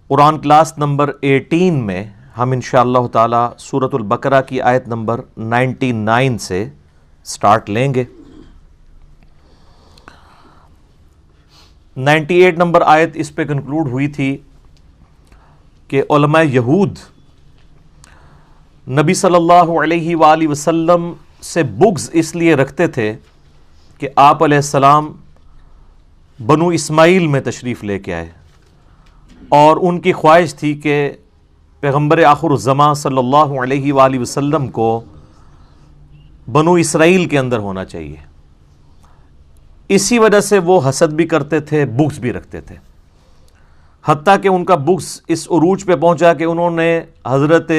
قرآن class number 18 میں ہم انشاءاللہ تعالی سورۃ البقرہ کی آیت نمبر 99 سے سٹارٹ لیں گے۔ 98 نمبر آیت اس پہ کنکلوڈ ہوئی تھی کہ علماء یہود نبی صلی اللہ علیہ وآلہ وسلم سے بغض اس لیے رکھتے تھے کہ آپ علیہ السلام بنو اسماعیل میں تشریف لے کے آئے، اور ان کی خواہش تھی کہ پیغمبر آخر الزماں صلی اللہ علیہ وآلہ وسلم کو بنو اسرائیل کے اندر ہونا چاہیے۔ اسی وجہ سے وہ حسد بھی کرتے تھے، بغض بھی رکھتے تھے، حتیٰ کہ ان کا بغض اس عروج پہ پہنچا کہ انہوں نے حضرت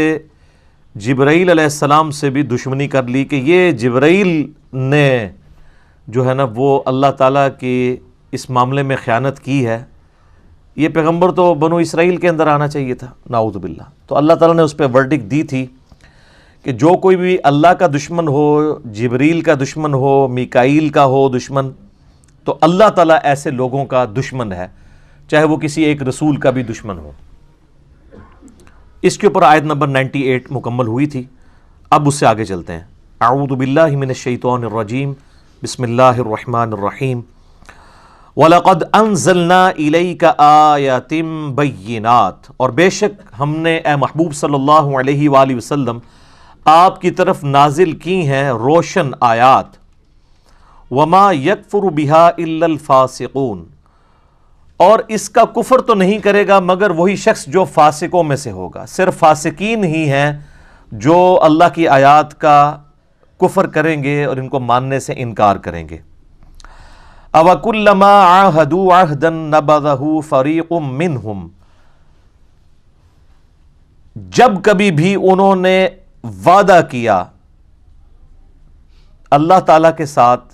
جبرائیل علیہ السلام سے بھی دشمنی کر لی کہ یہ جبرائیل نے جو ہے نا وہ اللہ تعالیٰ کی اس معاملے میں خیانت کی ہے، یہ پیغمبر تو بنو اسرائیل کے اندر آنا چاہیے تھا، نعوذ باللہ۔ تو اللہ تعالیٰ نے اس پہ ورڈکٹ دی تھی کہ جو کوئی بھی اللہ کا دشمن ہو، جبریل کا دشمن ہو، میکائیل کا ہو دشمن، تو اللہ تعالیٰ ایسے لوگوں کا دشمن ہے، چاہے وہ کسی ایک رسول کا بھی دشمن ہو۔ اس کے اوپر آیت نمبر 98 مکمل ہوئی تھی۔ اب اس سے آگے چلتے ہیں۔ اعوذ باللہ من الشیطان الرجیم، بسم اللہ الرحمن الرحیم۔ وَلَقَدْ أَنزَلْنَا إِلَيْكَ آيَاتٍ بَيِّنَاتٍ، اور بے شک ہم نے اے محبوب صلی اللہ علیہ وآلہ وسلم آپ کی طرف نازل کی ہیں روشن آیات۔ وَمَا يَكْفُرُ بِهَا إِلَّا الْفَاسِقُونَ، اور اس کا کفر تو نہیں کرے گا مگر وہی شخص جو فاسقوں میں سے ہوگا۔ صرف فاسقین ہی ہیں جو اللہ کی آیات کا کفر کریں گے اور ان کو ماننے سے انکار کریں گے۔ أَوَكُلَّمَا عَاهَدُوا عَهْدًا نَبَذَهُ فَرِيقٌ مِّنْهُمْ، جب کبھی بھی انہوں نے وعدہ کیا اللہ تعالیٰ کے ساتھ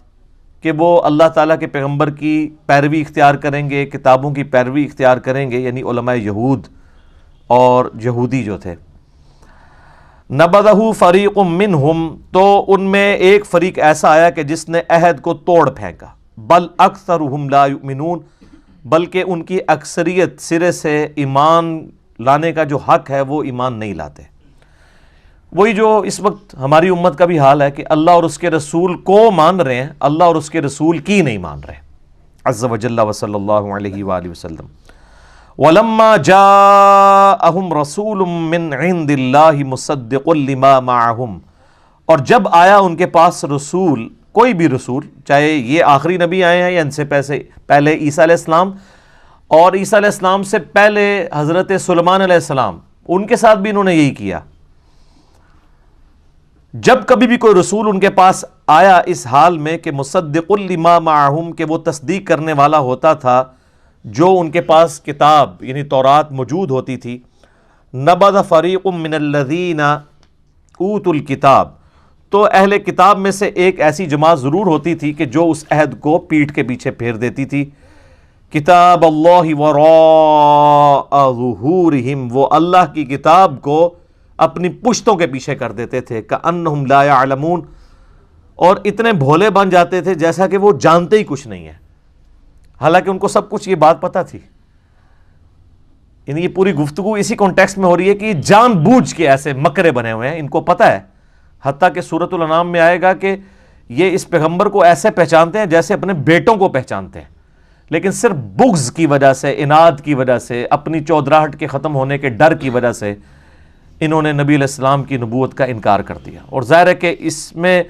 کہ وہ اللہ تعالیٰ کے پیغمبر کی پیروی اختیار کریں گے، کتابوں کی پیروی اختیار کریں گے، یعنی علماء یہود اور یہودی جو تھے، نَبَذَهُ فَرِيقٌ مِّنْهُمْ، تو ان میں ایک فریق ایسا آیا کہ جس نے عہد کو توڑ پھینکا۔ بل اکثرهم لا یؤمنون، بلکہ ان کی اکثریت سرے سے ایمان لانے کا جو حق ہے وہ ایمان نہیں لاتے۔ وہی جو اس وقت ہماری امت کا بھی حال ہے کہ اللہ اور اس کے رسول کو مان رہے ہیں، اللہ اور اس کے رسول کی نہیں مان رہے، عز وجل وصلی اللہ علیہ وآلہ وسلم۔ وَلَمَّا جَاءَهُمْ رَسُولٌ مِّنْ عِنْدِ اللَّهِ مُصَدِّقٌ لِمَا مَعَهُمْ، اور جب آیا ان کے پاس رسول، کوئی بھی رسول، چاہے یہ آخری نبی آئے ہیں یا ان سے پہلے عیسیٰ علیہ السلام، اور عیسیٰ علیہ السلام سے پہلے حضرت سلیمان علیہ السلام، ان کے ساتھ بھی انہوں نے یہی کیا۔ جب کبھی بھی کوئی رسول ان کے پاس آیا اس حال میں کہ مصدق لما معہم، کہ وہ تصدیق کرنے والا ہوتا تھا جو ان کے پاس کتاب یعنی تورات موجود ہوتی تھی، نبذ فریق من الذین اوتوا الکتاب، تو اہل کتاب میں سے ایک ایسی جماعت ضرور ہوتی تھی کہ جو اس عہد کو پیٹھ کے پیچھے پھیر دیتی تھی۔ کتاب اللہ وراء ظہورہم، وہ اللہ کی کتاب کو اپنی پشتوں کے پیچھے کر دیتے تھے، کأنہم لا یعلمون، اور اتنے بھولے بن جاتے تھے جیسا کہ وہ جانتے ہی کچھ نہیں ہے، حالانکہ ان کو سب کچھ یہ بات پتہ تھی۔ یعنی یہ پوری گفتگو اسی کانٹیکسٹ میں ہو رہی ہے کہ جان بوجھ کے ایسے مکرے بنے ہوئے ہیں، ان کو پتہ ہے، حتیٰ کہ سورۃ الانعام میں آئے گا کہ یہ اس پیغمبر کو ایسے پہچانتے ہیں جیسے اپنے بیٹوں کو پہچانتے ہیں، لیکن صرف بغض کی وجہ سے، اناد کی وجہ سے، اپنی چودراہٹ کے ختم ہونے کے ڈر کی وجہ سے انہوں نے نبی علیہ السلام کی نبوت کا انکار کر دیا۔ اور ظاہر ہے کہ اس میں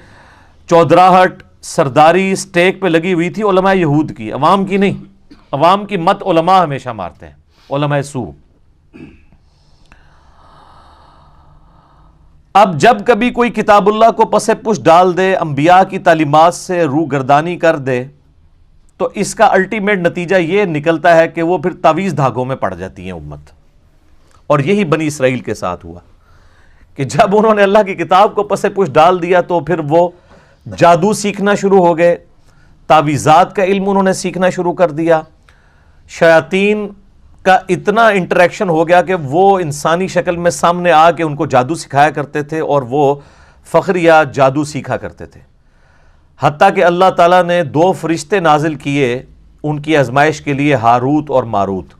چودراہٹ، سرداری سٹیک پہ لگی ہوئی تھی علماء یہود کی، عوام کی نہیں۔ عوام کی مت علماء ہمیشہ مارتے ہیں، علماء سو۔ اب جب کبھی کوئی کتاب اللہ کو پس پش ڈال دے، انبیاء کی تعلیمات سے روگردانی کر دے، تو اس کا الٹیمیٹ نتیجہ یہ نکلتا ہے کہ وہ پھر تعویذ دھاگوں میں پڑ جاتی ہیں امت۔ اور یہی بنی اسرائیل کے ساتھ ہوا کہ جب انہوں نے اللہ کی کتاب کو پس پش ڈال دیا تو پھر وہ جادو سیکھنا شروع ہو گئے، تعویذات کا علم انہوں نے سیکھنا شروع کر دیا، شیاطین کا اتنا انٹریکشن ہو گیا کہ وہ انسانی شکل میں سامنے آ کے ان کو جادو سکھایا کرتے تھے اور وہ فخر یا جادو سیکھا کرتے تھے۔ حتیٰ کہ اللہ تعالیٰ نے 2 فرشتے نازل کیے ان کی آزمائش کے لیے، ہاروت اور ماروت۔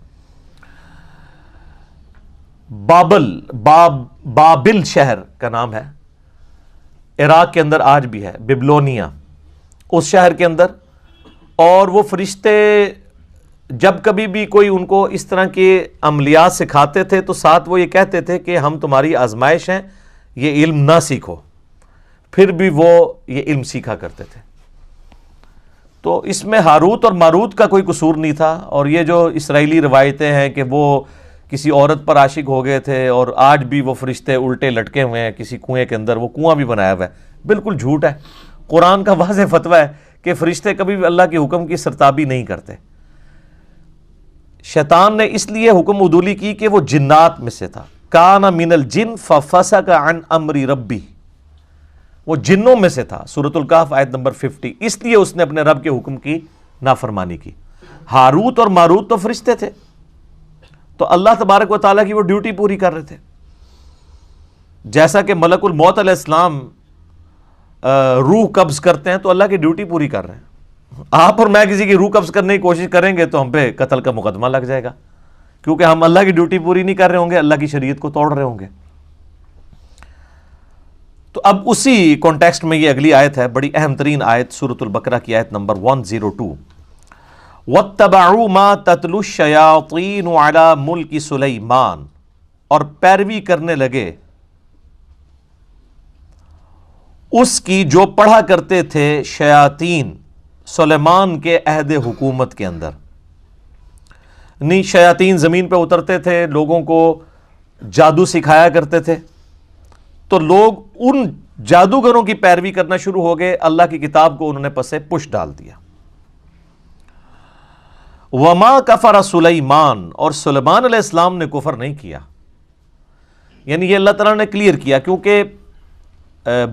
بابل شہر کا نام ہے، عراق کے اندر آج بھی ہے، بیبلونیا، اس شہر کے اندر۔ اور وہ فرشتے جب کبھی بھی کوئی ان کو اس طرح کے عملیات سکھاتے تھے تو ساتھ وہ یہ کہتے تھے کہ ہم تمہاری آزمائش ہیں، یہ علم نہ سیکھو، پھر بھی وہ یہ علم سیکھا کرتے تھے۔ تو اس میں ہاروت اور ماروت کا کوئی قصور نہیں تھا۔ اور یہ جو اسرائیلی روایتیں ہیں کہ وہ کسی عورت پر عاشق ہو گئے تھے اور آج بھی وہ فرشتے الٹے لٹکے ہوئے ہیں کسی کنویں کے اندر، وہ کنواں بھی بنایا ہوا ہے، بالکل جھوٹ ہے۔ قرآن کا واضح فتویٰ ہے کہ فرشتے کبھی بھی اللہ کے حکم کی سرتابی نہیں کرتے۔ شیطان نے اس لیے حکم عدولی کی کہ وہ جنات میں سے تھا، کان من الجن ففسق عن امر ربی، وہ جنوں میں سے تھا، سورۃ الکہف آیت نمبر 50، اس لیے اس نے اپنے رب کے حکم کی نافرمانی کی۔ ہاروت اور ماروت تو فرشتے تھے، تو اللہ تبارک و تعالیٰ کی وہ ڈیوٹی پوری کر رہے تھے۔ جیسا کہ ملک الموت علیہ السلام روح قبض کرتے ہیں تو اللہ کی ڈیوٹی پوری کر رہے ہیں۔ آپ اور میں کسی کی روح قبض کرنے کی کوشش کریں گے تو ہم پہ قتل کا مقدمہ لگ جائے گا، کیونکہ ہم اللہ کی ڈیوٹی پوری نہیں کر رہے ہوں گے، اللہ کی شریعت کو توڑ رہے ہوں گے۔ تو اب اسی کانٹیکسٹ میں یہ اگلی آیت ہے، بڑی اہم ترین آیت، سورۃ البقرہ کی آیت نمبر 102، وَاتَّبَعُوا مَا تَتْلُو الشَّيَاطِينُ عَلَى مُلْكِ سُلَيْمَانَ، اور پیروی کرنے لگے اس کی جو پڑھا کرتے تھے شیاطین سلیمان کے عہد حکومت کے اندر۔ نہیں، شیاطین زمین پہ اترتے تھے، لوگوں کو جادو سکھایا کرتے تھے، تو لوگ ان جادوگروں کی پیروی کرنا شروع ہو گئے، اللہ کی کتاب کو انہوں نے پسے پش ڈال دیا۔ وما کفر سلیمان، اور سلیمان علیہ السلام نے کفر نہیں کیا، یعنی یہ اللہ تعالیٰ نے کلیئر کیا، کیونکہ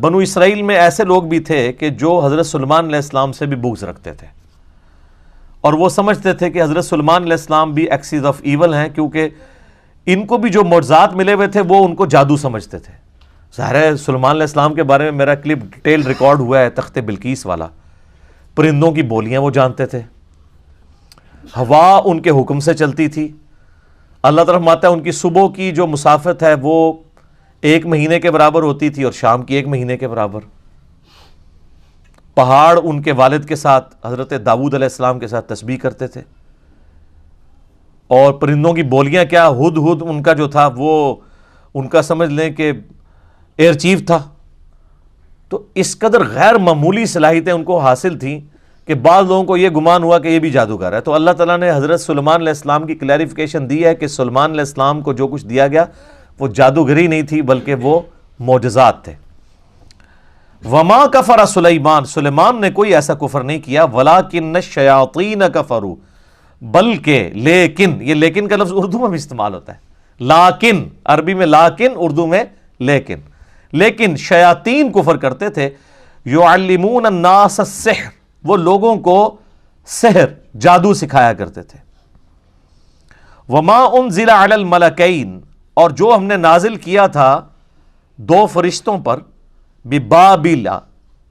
بنو اسرائیل میں ایسے لوگ بھی تھے کہ جو حضرت سلیمان علیہ السلام سے بھی بغض رکھتے تھے، اور وہ سمجھتے تھے کہ حضرت سلیمان علیہ السلام بھی ایکسیز آف ایول ہیں، کیونکہ ان کو بھی جو معجزات ملے ہوئے تھے وہ ان کو جادو سمجھتے تھے۔ ظاہر ہے سلیمان علیہ السلام کے بارے میں میرا کلپ ڈیٹیل ریکارڈ ہوا ہے، تخت بلقیس والا، پرندوں کی بولیاں وہ جانتے تھے، ہوا ان کے حکم سے چلتی تھی۔ اللہ تعالیٰ فرماتا ہے ان کی صبح کی جو مسافت ہے وہ 1 مہینے کے برابر ہوتی تھی اور شام کی 1 مہینے کے برابر۔ پہاڑ ان کے والد کے ساتھ، حضرت داؤد علیہ السلام کے ساتھ تسبیح کرتے تھے، اور پرندوں کی بولیاں کیا، ہد ہد ان کا جو تھا وہ ان کا سمجھ لیں کہ ایئر چیف تھا۔ تو اس قدر غیر معمولی صلاحیتیں ان کو حاصل تھیں کہ بعض لوگوں کو یہ گمان ہوا کہ یہ بھی جادوگر ہے۔ تو اللہ تعالیٰ نے حضرت سلیمان علیہ السلام کی کلیریفیکیشن دی ہے کہ سلیمان علیہ السلام کو جو کچھ دیا گیا وہ جادوگری نہیں تھی بلکہ وہ معجزات تھے۔ وما کفر سلیمان، سلیمان نے کوئی ایسا کفر نہیں کیا، ولکن الشیاطین کفروا، بلکہ لیکن، یہ لیکن کا لفظ اردو میں بھی استعمال ہوتا ہے، لیکن عربی میں لیکن، اردو میں لیکن شیاطین کفر کرتے تھے، یعلمون الناس السحر، وہ لوگوں کو سحر جادو سکھایا کرتے تھے۔ وما انزل علی الملکین، اور جو ہم نے نازل کیا تھا 2 فرشتوں پر،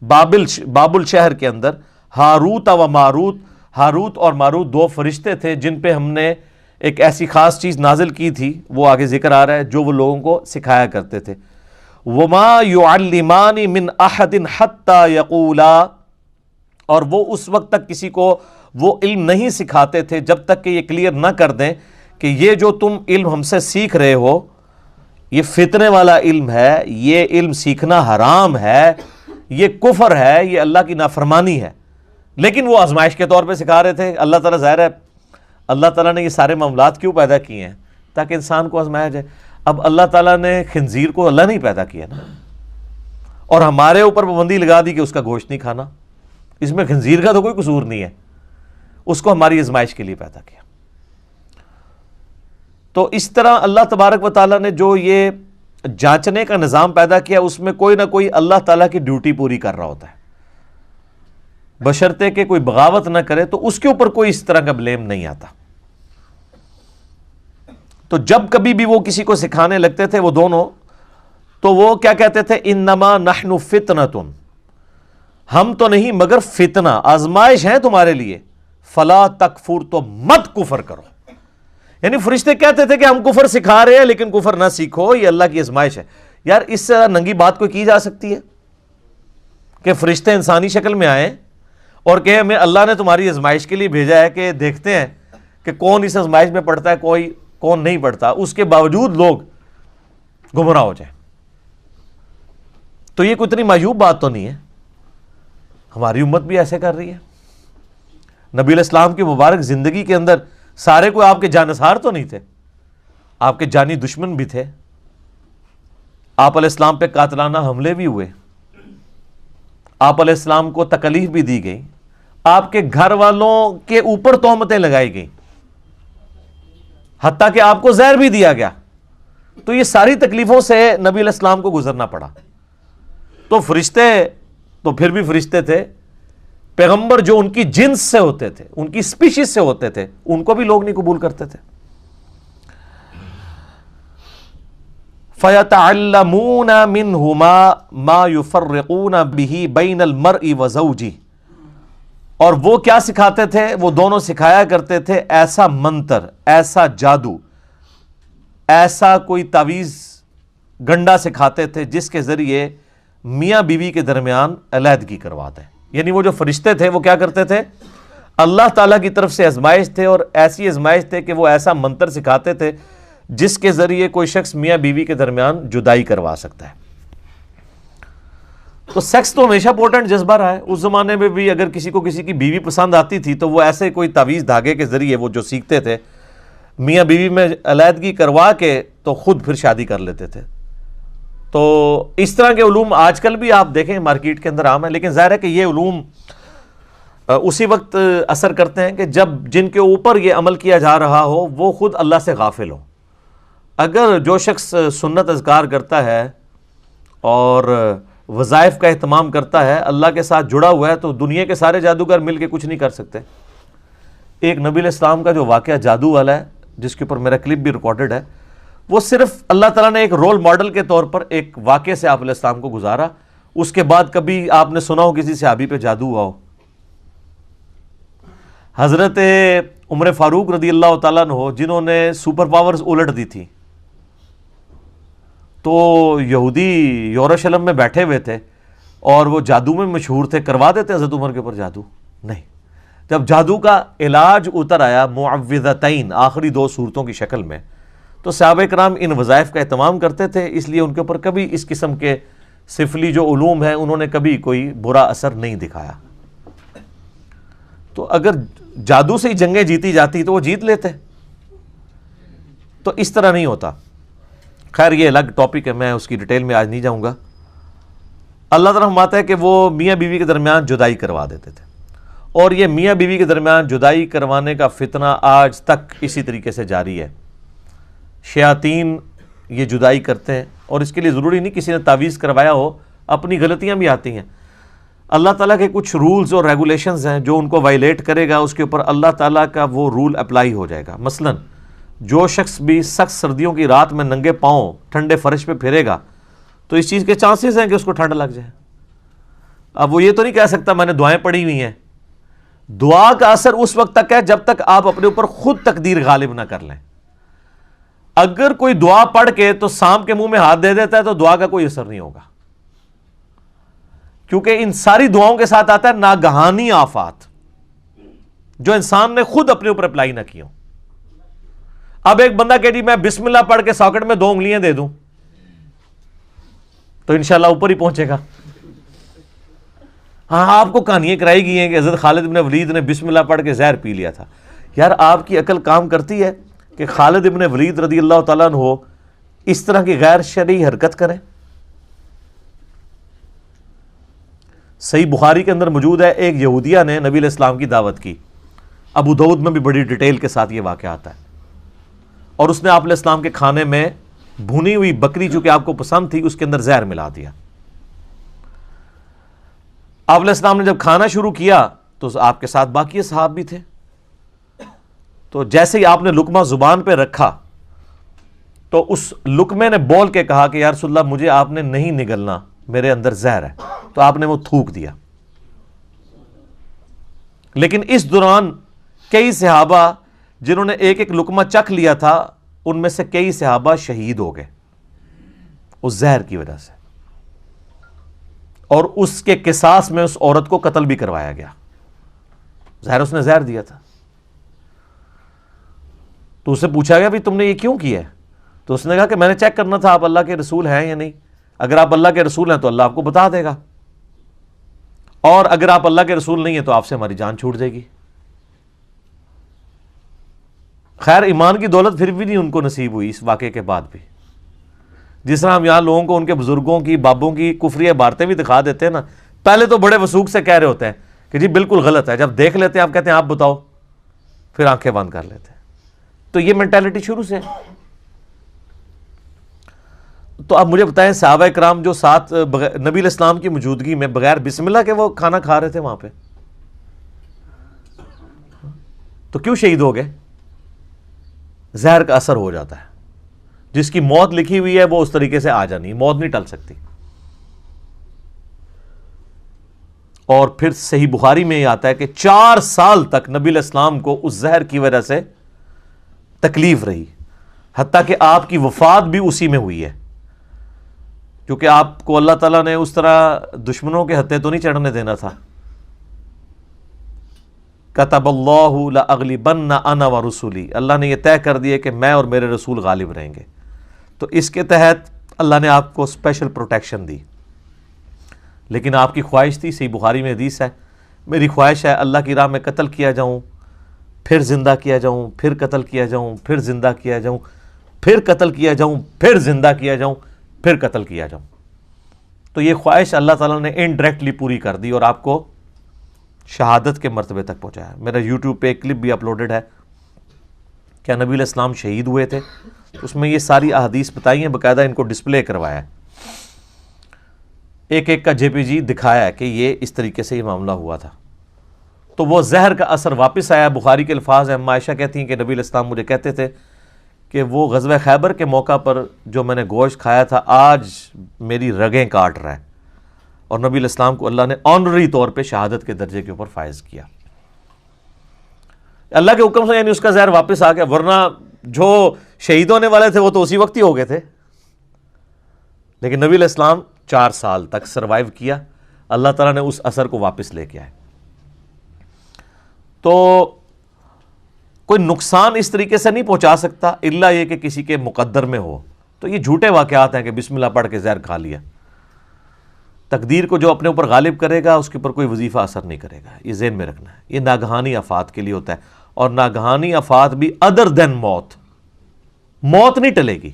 بابل شہر کے اندر، ہاروت و ماروت، ہاروت اور ماروت 2 فرشتے تھے جن پہ ہم نے ایک ایسی خاص چیز نازل کی تھی، وہ آگے ذکر آ رہا ہے، جو وہ لوگوں کو سکھایا کرتے تھے۔ وما يعلمان من احد حتى يقولا، اور وہ اس وقت تک کسی کو وہ علم نہیں سکھاتے تھے جب تک کہ یہ کلیئر نہ کر دیں کہ یہ جو تم علم ہم سے سیکھ رہے ہو یہ فتنے والا علم ہے، یہ علم سیکھنا حرام ہے، یہ کفر ہے، یہ اللہ کی نافرمانی ہے۔ لیکن وہ آزمائش کے طور پہ سکھا رہے تھے۔ اللہ تعالیٰ، ظاہر ہے اللہ تعالیٰ نے یہ سارے معاملات کیوں پیدا کیے ہیں؟ تاکہ انسان کو آزمایا جائے۔ اب اللہ تعالیٰ نے خنزیر کو اللہ نہیں پیدا کیا نا، اور ہمارے اوپر پابندی لگا دی کہ اس کا گوشت نہیں کھانا، اس میں خنزیر کا تو کوئی قصور نہیں ہے، اس کو ہماری آزمائش کے لیے پیدا کیا۔ تو اس طرح اللہ تبارک و تعالیٰ نے جو یہ جانچنے کا نظام پیدا کیا، اس میں کوئی نہ کوئی اللہ تعالیٰ کی ڈیوٹی پوری کر رہا ہوتا ہے، بشرطے کہ کوئی بغاوت نہ کرے تو اس کے اوپر کوئی اس طرح کا بلیم نہیں آتا۔ تو جب کبھی بھی وہ کسی کو سکھانے لگتے تھے وہ دونوں، تو وہ کیا کہتے تھے؟ انما نحن فتنۃ، ہم تو نہیں مگر فتنہ، آزمائش ہے تمہارے لیے، فلا تکفر، تو مت کفر کرو. یعنی فرشتے کہتے تھے کہ ہم کفر سکھا رہے ہیں لیکن کفر نہ سیکھو، یہ اللہ کی آزمائش ہے. یار اس سے ننگی بات کوئی کی جا سکتی ہے کہ فرشتے انسانی شکل میں آئیں اور کہ ہمیں اللہ نے تمہاری آزمائش کے لیے بھیجا ہے کہ دیکھتے ہیں کہ کون اس آزمائش میں پڑتا ہے، کون نہیں پڑتا، اس کے باوجود لوگ گمراہ ہو جائیں. تو یہ کوئی اتنی معیوب بات تو نہیں ہے، ہماری امت بھی ایسے کر رہی ہے. نبی علیہ السلام کی مبارک زندگی کے اندر سارے کوئی آپ کے جانثار تو نہیں تھے، آپ کے جانی دشمن بھی تھے. آپ علیہ السلام پہ قاتلانہ حملے بھی ہوئے، آپ علیہ السلام کو تکلیف بھی دی گئی، آپ کے گھر والوں کے اوپر تہمتیں لگائی گئیں، حتیٰ کہ آپ کو زہر بھی دیا گیا. تو یہ ساری تکلیفوں سے نبی علیہ السلام کو گزرنا پڑا. تو فرشتے تو پھر بھی فرشتے تھے، پیغمبر جو ان کی جنس سے ہوتے تھے، ان کی سپیشیز سے ہوتے تھے، ان کو بھی لوگ نہیں قبول کرتے تھے. فَيَتَعَلَّمُونَ مِنْهُمَا مَا يُفَرِّقُونَ بِهِ بَيْنَ الْمَرْءِ وَزَوْجِهِ. اور وہ کیا سکھاتے تھے؟ وہ دونوں سکھایا کرتے تھے ایسا منتر، ایسا جادو، ایسا کوئی تعویذ گنڈا سکھاتے تھے جس کے ذریعے میاں بیوی کے درمیان علیحدگی کرواتے ہیں. یعنی وہ جو فرشتے تھے وہ کیا کرتے تھے؟ اللہ تعالیٰ کی طرف سے آزمائش تھے، اور ایسی آزمائش تھے کہ وہ ایسا منتر سکھاتے تھے جس کے ذریعے کوئی شخص میاں بیوی کے درمیان جدائی کروا سکتا ہے. تو سیکس تو ہمیشہ پوٹنٹ جذبہ رہا ہے. اس زمانے میں بھی اگر کسی کو کسی کی بیوی پسند آتی تھی تو وہ ایسے کوئی تعویذ دھاگے کے ذریعے وہ جو سیکھتے تھے میاں بیوی میں علیحدگی کروا کے تو خود پھر شادی کر لیتے تھے. تو اس طرح کے علوم آج کل بھی آپ دیکھیں مارکیٹ کے اندر عام ہے، لیکن ظاہر ہے کہ یہ علوم اسی وقت اثر کرتے ہیں کہ جب جن کے اوپر یہ عمل کیا جا رہا ہو وہ خود اللہ سے غافل ہو. اگر جو شخص سنت اذکار کرتا ہے اور وظائف کا اہتمام کرتا ہے، اللہ کے ساتھ جڑا ہوا ہے، تو دنیا کے سارے جادوگر مل کے کچھ نہیں کر سکتے. ایک نبی علیہ السلام کا جو واقعہ جادو والا ہے جس کے اوپر میرا کلپ بھی ریکارڈڈ ہے، وہ صرف اللہ تعالیٰ نے ایک رول ماڈل کے طور پر ایک واقعے سے آپ علیہ السلام کو گزارا. اس کے بعد کبھی آپ نے سنا ہو کسی صحابی پہ جادو ہوا ہو؟ حضرت عمر فاروق رضی اللہ تعالیٰ عنہ جنہوں نے سپر پاورز الٹ دی تھی، تو یہودی یروشلم میں بیٹھے ہوئے تھے اور وہ جادو میں مشہور تھے، کروا دیتے حضرت عمر کے اوپر جادو؟ نہیں. جب جادو کا علاج اتر آیا معوذتین، آخری 2 صورتوں کی شکل میں، تو صحابہ کرام ان وظائف کا اہتمام کرتے تھے، اس لیے ان کے اوپر کبھی اس قسم کے سفلی جو علوم ہیں انہوں نے کبھی کوئی برا اثر نہیں دکھایا. تو اگر جادو سے ہی جنگیں جیتی جاتی تو وہ جیت لیتے، تو اس طرح نہیں ہوتا. خیر یہ الگ ٹاپک ہے، میں اس کی ڈیٹیل میں آج نہیں جاؤں گا. اللہ تعالیٰ فرماتا ہے کہ وہ میاں بیوی کے درمیان جدائی کروا دیتے تھے، اور یہ میاں بیوی کے درمیان جدائی کروانے کا فتنہ آج تک اسی طریقے سے جاری ہے. شیاطین یہ جدائی کرتے ہیں، اور اس کے لیے ضروری نہیں کسی نے تعویذ کروایا ہو، اپنی غلطیاں بھی آتی ہیں. اللہ تعالیٰ کے کچھ رولز اور ریگولیشنز ہیں، جو ان کو وائلیٹ کرے گا اس کے اوپر اللہ تعالیٰ کا وہ رول اپلائی ہو جائے گا. مثلا جو شخص بھی سخت سردیوں کی رات میں ننگے پاؤں ٹھنڈے فرش پہ پھرے گا تو اس چیز کے چانسز ہیں کہ اس کو ٹھنڈ لگ جائے. اب وہ یہ تو نہیں کہہ سکتا میں نے دعائیں پڑھی ہوئی ہیں. دعا کا اثر اس وقت تک ہے جب تک آپ اپنے اوپر خود تقدیر غالب نہ کر لیں. اگر کوئی دعا پڑھ کے تو سانپ کے منہ میں ہاتھ دے دیتا ہے تو دعا کا کوئی اثر نہیں ہوگا، کیونکہ ان ساری دعاؤں کے ساتھ آتا ہے ناگہانی آفات جو انسان نے خود اپنے اوپر اپلائی نہ کی ہوں. اب ایک بندہ کہ جی میں بسم اللہ پڑھ کے ساکٹ میں 2 انگلیاں دے دوں تو انشاءاللہ اوپر ہی پہنچے گا. ہاں آپ کو کہانیاں کرائی گئی ہیں کہ حضرت خالد بن ولید نے بسم اللہ پڑھ کے زہر پی لیا تھا. یار آپ کی عقل کام کرتی ہے کہ خالد بن ولید رضی اللہ تعالیٰ عنہ اس طرح کی غیر شرعی حرکت کریں؟ صحیح بخاری کے اندر موجود ہے، ایک یہودیہ نے نبی علیہ السلام کی دعوت کی. ابو داؤد میں بھی بڑی ڈیٹیل کے ساتھ یہ واقعہ آتا ہے. اور اس نے آپ علیہ السلام کے کھانے میں بھونی ہوئی بکری جو کہ آپ کو پسند تھی اس کے اندر زہر ملا دیا. آپ علیہ السلام نے جب کھانا شروع کیا تو آپ کے ساتھ باقی اصحاب بھی تھے. تو جیسے ہی آپ نے لقمہ زبان پہ رکھا تو اس لقمے نے بول کے کہا کہ یا رسول اللہ مجھے آپ نے نہیں نگلنا، میرے اندر زہر ہے. تو آپ نے وہ تھوک دیا. لیکن اس دوران کئی صحابہ جنہوں نے ایک ایک لقمہ چکھ لیا تھا، ان میں سے کئی صحابہ شہید ہو گئے اس زہر کی وجہ سے، اور اس کے قصاص میں اس عورت کو قتل بھی کروایا گیا. ظاہر اس نے زہر دیا تھا. تو اسے پوچھا گیا بھی تم نے یہ کیوں کیا ہے؟ تو اس نے کہا کہ میں نے چیک کرنا تھا آپ اللہ کے رسول ہیں یا نہیں. اگر آپ اللہ کے رسول ہیں تو اللہ آپ کو بتا دے گا، اور اگر آپ اللہ کے رسول نہیں ہیں تو آپ سے ہماری جان چھوٹ جائے گی. خیر ایمان کی دولت پھر بھی نہیں ان کو نصیب ہوئی اس واقعے کے بعد بھی. جس طرح ہم یہاں لوگوں کو ان کے بزرگوں کی، بابوں کی کفری عبارتیں بھی دکھا دیتے ہیں نا، پہلے تو بڑے وثوق سے کہہ رہے ہوتے ہیں کہ جی بالکل غلط ہے، جب دیکھ لیتے ہیں آپ کہتے ہیں آپ بتاؤ، پھر آنکھیں بند کر لیتے ہیں. تو یہ مینٹالٹی شروع سے ہے. تو اب مجھے بتائیں صحابہ کرام جو ساتھ نبی علیہ السلام کی موجودگی میں بغیر بسم اللہ کے وہ کھانا کھا رہے تھے وہاں پہ، تو کیوں شہید ہو گئے؟ زہر کا اثر ہو جاتا ہے. جس کی موت لکھی ہوئی ہے وہ اس طریقے سے آ جانی، موت نہیں ٹل سکتی. اور پھر صحیح بخاری میں یہ آتا ہے کہ 4 سال تک نبی علیہ السلام کو اس زہر کی وجہ سے تکلیف رہی، حتیٰ کہ آپ کی وفات بھی اسی میں ہوئی ہے. کیونکہ آپ کو اللہ تعالیٰ نے اس طرح دشمنوں کے ہتھے تو نہیں چڑھنے دینا تھا. کتب اللہ لأغلبن انا ورسولی، اللہ نے یہ طے کر دیا کہ میں اور میرے رسول غالب رہیں گے. تو اس کے تحت اللہ نے آپ کو اسپیشل پروٹیکشن دی. لیکن آپ کی خواہش تھی، صحیح بخاری میں حدیث ہے، میری خواہش ہے اللہ کی راہ میں قتل کیا جاؤں، پھر زندہ کیا جاؤں، پھر قتل کیا جاؤں، پھر زندہ کیا جاؤں، پھر قتل کیا جاؤں، پھر زندہ کیا جاؤں، پھر قتل کیا جاؤں. تو یہ خواہش اللہ تعالیٰ نے انڈائریکٹلی پوری کر دی اور آپ کو شہادت کے مرتبے تک پہنچایا. میرا یوٹیوب پہ ایک کلپ بھی اپلوڈڈ ہے، کیا نبی علیہ السلام شہید ہوئے تھے، اس میں یہ ساری احادیث بتائی ہیں، باقاعدہ ان کو ڈسپلے کروایا ہے، ایک ایک کا JPG دکھایا ہے کہ یہ اس طریقے سے یہ معاملہ ہوا تھا. تو وہ زہر کا اثر واپس آیا. بخاری کے الفاظ ہیں، عائشہ کہتی ہیں کہ نبی علیہ السلام مجھے کہتے تھے کہ وہ غزوہ خیبر کے موقع پر جو میں نے گوشت کھایا تھا آج میری رگیں کاٹ رہا ہے. اور نبی علیہ السلام کو اللہ نے آنرری طور پہ شہادت کے درجے کے اوپر فائز کیا اللہ کے حکم سے. یعنی اس کا زہر واپس آ گیا، ورنہ جو شہید ہونے والے تھے وہ تو اسی وقت ہی ہو گئے تھے. لیکن نبی علیہ السلام 4 سال تک سروائیو کیا، اللہ تعالیٰ نے اس اثر کو واپس لے کے آئے. تو کوئی نقصان اس طریقے سے نہیں پہنچا سکتا الا یہ کہ کسی کے مقدر میں ہو. تو یہ جھوٹے واقعات ہیں کہ بسم اللہ پڑھ کے زہر کھا لیا. تقدیر کو جو اپنے اوپر غالب کرے گا اس کے اوپر کوئی وظیفہ اثر نہیں کرے گا، یہ ذہن میں رکھنا ہے. یہ ناگہانی آفات کے لیے ہوتا ہے، اور ناگہانی آفات بھی ادر دین موت نہیں ٹلے گی.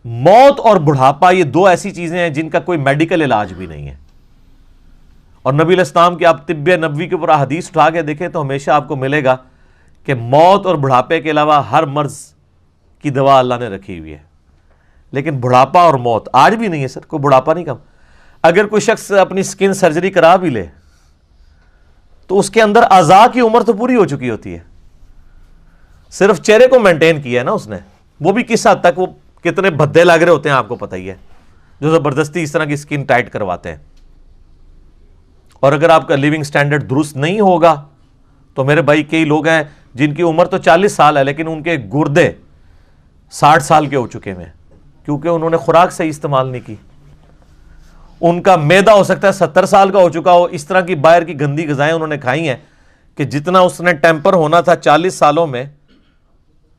موت اور بڑھاپا یہ 2 ایسی چیزیں ہیں جن کا کوئی میڈیکل علاج بھی نہیں ہے. اور نبی علیہ السلام کی آپ طب نبوی کے اوپر حدیث اٹھا کے دیکھیں تو ہمیشہ آپ کو ملے گا کہ موت اور بڑھاپے کے علاوہ ہر مرض کی دوا اللہ نے رکھی ہوئی ہے. لیکن بڑھاپا اور موت آج بھی نہیں ہے سر، کوئی بڑھاپا نہیں کم. اگر کوئی شخص اپنی سکن سرجری کرا بھی لے تو اس کے اندر اعضاء کی عمر تو پوری ہو چکی ہوتی ہے، صرف چہرے کو مینٹین کیا ہے نا اس نے. وہ بھی کس حد تک، وہ کتنے بھدے لگ رہے ہوتے ہیں آپ کو پتہ ہی ہے، جو زبردستی اس طرح کی سکن ٹائٹ کرواتے ہیں. اور اگر آپ کا لیونگ سٹینڈرڈ درست نہیں ہوگا تو میرے بھائی کئی لوگ ہیں جن کی عمر تو 40 سال ہے لیکن ان کے گردے 60 سال کے ہو چکے ہیں، کیونکہ انہوں نے خوراک صحیح استعمال نہیں کی. ان کا معدہ ہو سکتا ہے 70 سال کا ہو چکا ہو، اس طرح کی باہر کی گندی غذائیں انہوں نے کھائی ہیں کہ جتنا اس نے ٹیمپر ہونا تھا 40 سالوں میں،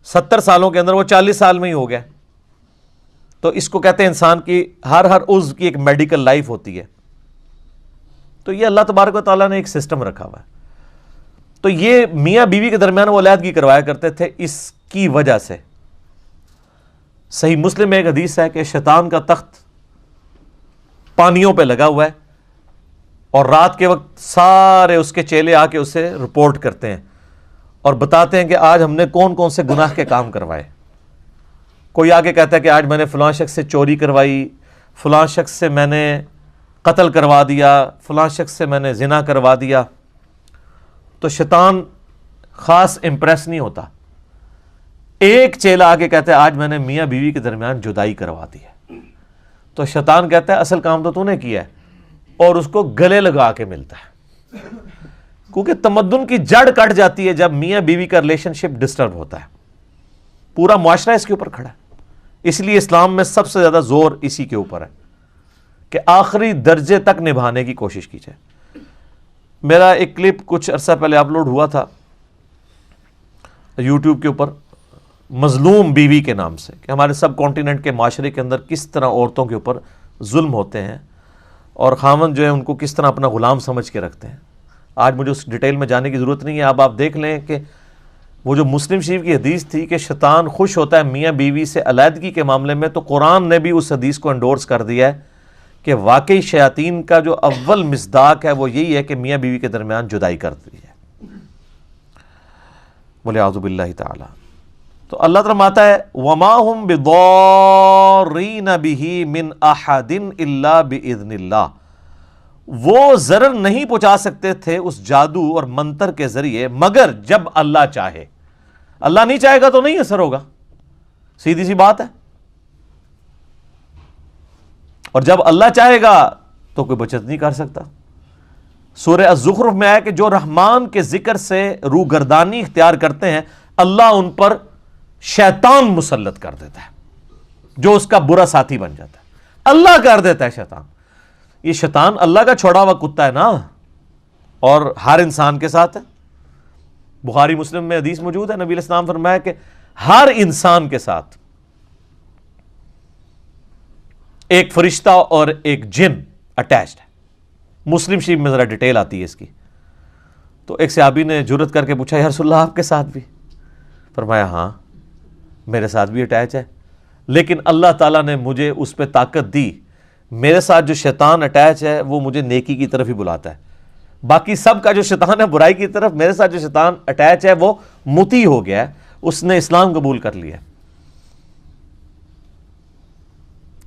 70 سالوں کے اندر وہ 40 سال میں ہی ہو گیا. تو اس کو کہتے ہیں انسان کی ہر عضو کی ایک میڈیکل لائف ہوتی ہے. تو یہ اللہ تبارک و تعالیٰ نے ایک سسٹم رکھا ہوا ہے. تو یہ میاں بیوی کے درمیان وہ علیحدگی کروایا کرتے تھے اس کی وجہ سے. صحیح مسلم میں ایک حدیث ہے کہ شیطان کا تخت پانیوں پہ لگا ہوا ہے اور رات کے وقت سارے اس کے چیلے آ کے اسے رپورٹ کرتے ہیں اور بتاتے ہیں کہ آج ہم نے کون کون سے گناہ کے کام کروائے. کوئی آگے کہتا ہے کہ آج میں نے فلاں شخص سے چوری کروائی، فلاں شخص سے میں نے قتل کروا دیا، فلاں شخص سے میں نے زنا کروا دیا. تو شیطان خاص امپریس نہیں ہوتا. ایک چیلا آگے کہتا ہے آج میں نے میاں بیوی کے درمیان جدائی کروا دی ہے. تو شیطان کہتا ہے اصل کام تو نے کیا ہے، اور اس کو گلے لگا کے ملتا ہے. کیونکہ تمدن کی جڑ کٹ جاتی ہے جب میاں بیوی کا ریلیشن شپ ڈسٹرب ہوتا ہے. پورا معاشرہ اس کے اوپر کھڑا ہے. اس لیے اسلام میں سب سے زیادہ زور اسی کے اوپر ہے کہ آخری درجے تک نبھانے کی کوشش کی جائے. میرا ایک کلپ کچھ عرصہ پہلے اپلوڈ ہوا تھا یوٹیوب کے اوپر، مظلوم بیوی کے نام سے، کہ ہمارے سب کانٹیننٹ کے معاشرے کے اندر کس طرح عورتوں کے اوپر ظلم ہوتے ہیں اور خاوند جو ہے ان کو کس طرح اپنا غلام سمجھ کے رکھتے ہیں. آج مجھے اس ڈیٹیل میں جانے کی ضرورت نہیں ہے. اب آپ دیکھ لیں کہ وہ جو مسلم شریف کی حدیث تھی کہ شیطان خوش ہوتا ہے میاں بیوی سے علیحدگی کے معاملے میں، تو قرآن نے بھی اس حدیث کو انڈورس کر دیا ہے کہ واقعی شیاطین کا جو اول مصداق ہے وہ یہی ہے کہ میاں بیوی کے درمیان جدائی کر دی ہے. بولے اعوذ باللہ تعالی. تو اللہ تعالیٰ فرماتا ہے وَمَا هُمْ بِضَارِّينَ بِهِ مِنْ أَحَدٍ إِلَّا بِإِذْنِ اللَّهِ، وہ ضرر نہیں پہنچا سکتے تھے اس جادو اور منتر کے ذریعے مگر جب اللہ چاہے. اللہ نہیں چاہے گا تو نہیں اثر ہوگا، سیدھی سی بات ہے. اور جب اللہ چاہے گا تو کوئی بچت نہیں کر سکتا. سورہ الزخرف میں آیا کہ جو رحمان کے ذکر سے روگردانی اختیار کرتے ہیں اللہ ان پر شیطان مسلط کر دیتا ہے جو اس کا برا ساتھی بن جاتا ہے. اللہ کر دیتا ہے شیطان. یہ شیطان اللہ کا چھوڑا ہوا کتا ہے نا، اور ہر انسان کے ساتھ ہے. بخاری مسلم میں حدیث موجود ہے، نبی علیہ السلام فرمایا کہ ہر انسان کے ساتھ ایک فرشتہ اور ایک جن اٹیچڈ ہے. مسلم شریف میں ذرا ڈیٹیل آتی ہے اس کی. تو ایک صحابی نے جرت کر کے پوچھا یا رسول اللہ آپ کے ساتھ بھی؟ فرمایا ہاں میرے ساتھ بھی اٹیچ ہے، لیکن اللہ تعالیٰ نے مجھے اس پہ طاقت دی. میرے ساتھ جو شیطان اٹیچ ہے وہ مجھے نیکی کی طرف ہی بلاتا ہے، باقی سب کا جو شیطان ہے برائی کی طرف. میرے ساتھ جو شیطان اٹیچ ہے وہ مطیع ہو گیا ہے، اس نے اسلام قبول کر لیا.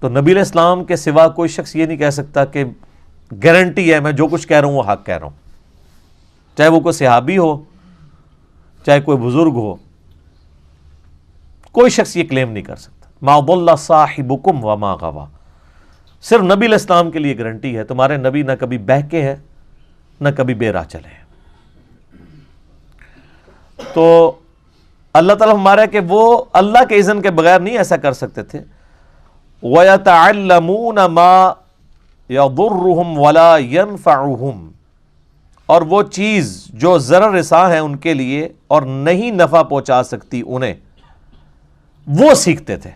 تو نبی علیہ السلام کے سوا کوئی شخص یہ نہیں کہہ سکتا کہ گارنٹی ہے میں جو کچھ کہہ رہا ہوں وہ حق کہہ رہا ہوں، چاہے وہ کوئی صحابی ہو چاہے کوئی بزرگ ہو. کوئی شخص یہ کلیم نہیں کر سکتا. ما ضل صاحبکم وما غوا. صرف نبی علیہ السلام کے لیے گارنٹی ہے. تمہارے نبی نہ کبھی بہکے ہیں نہ کبھی بے راہ چلے ہیں. تو اللہ تعالیٰ ہمارا کہ وہ اللہ کے اذن کے بغیر نہیں ایسا کر سکتے تھے. وَيَتَعَلَّمُونَ مَا يَضُرُّهُمْ وَلَا يَنْفَعُهُمْ، اور وہ چیز جو ضرر رساں ہے ان کے لیے اور نہیں نفع پہنچا سکتی انہیں، وہ سیکھتے تھے.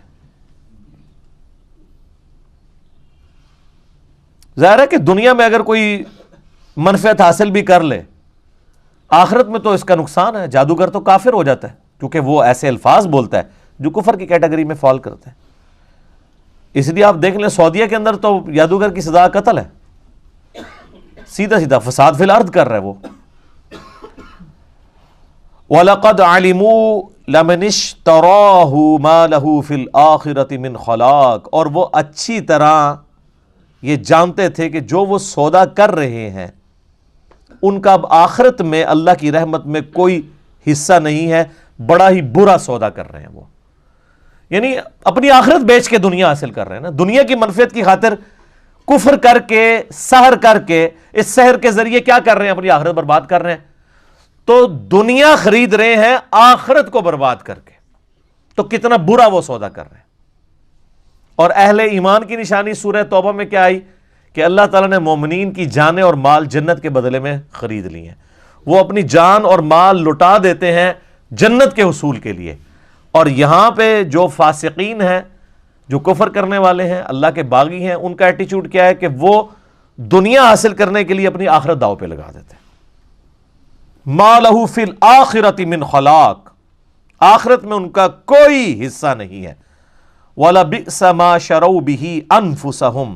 ظاہر ہے کہ دنیا میں اگر کوئی منفعت حاصل بھی کر لے، آخرت میں تو اس کا نقصان ہے. جادوگر تو کافر ہو جاتا ہے کیونکہ وہ ایسے الفاظ بولتا ہے جو کفر کی کیٹیگری میں فال کرتے ہیں. اس لیے آپ دیکھ لیں سعودیہ کے اندر تو جادوگر کی سزا قتل ہے، سیدھا سیدھا فساد فی الارض کر رہا ہے وہ. وَلَقَدْ عَلِمُوا لَمَنِ اشْتَرَاهُ مَا لَهُ فِي الْآخِرَةِ مِنْ خَلَاقٍ، اور وہ اچھی طرح یہ جانتے تھے کہ جو وہ سودا کر رہے ہیں ان کا اب آخرت میں اللہ کی رحمت میں کوئی حصہ نہیں ہے. بڑا ہی برا سودا کر رہے ہیں وہ، یعنی اپنی آخرت بیچ کے دنیا حاصل کر رہے ہیں نا. دنیا کی منفعت کی خاطر کفر کر کے سحر کر کے اس سحر کے ذریعے کیا کر رہے ہیں؟ اپنی آخرت برباد کر رہے ہیں. تو دنیا خرید رہے ہیں آخرت کو برباد کر کے. تو کتنا برا وہ سودا کر رہے ہیں. اور اہل ایمان کی نشانی سورہ توبہ میں کیا آئی کہ اللہ تعالیٰ نے مومنین کی جانیں اور مال جنت کے بدلے میں خرید لی ہیں. وہ اپنی جان اور مال لٹا دیتے ہیں جنت کے حصول کے لیے. اور یہاں پہ جو فاسقین ہیں، جو کفر کرنے والے ہیں، اللہ کے باغی ہیں، ان کا ایٹیچیوڈ کیا ہے کہ وہ دنیا حاصل کرنے کے لیے اپنی آخرت داؤ پہ لگا دیتے ہیں. ما لہ فی الآخرۃ من خلاق، آخرت میں ان کا کوئی حصہ نہیں ہے. وَلَبِئْسَ مَا شَرَوْا بِهِ أَنفُسَهُمْ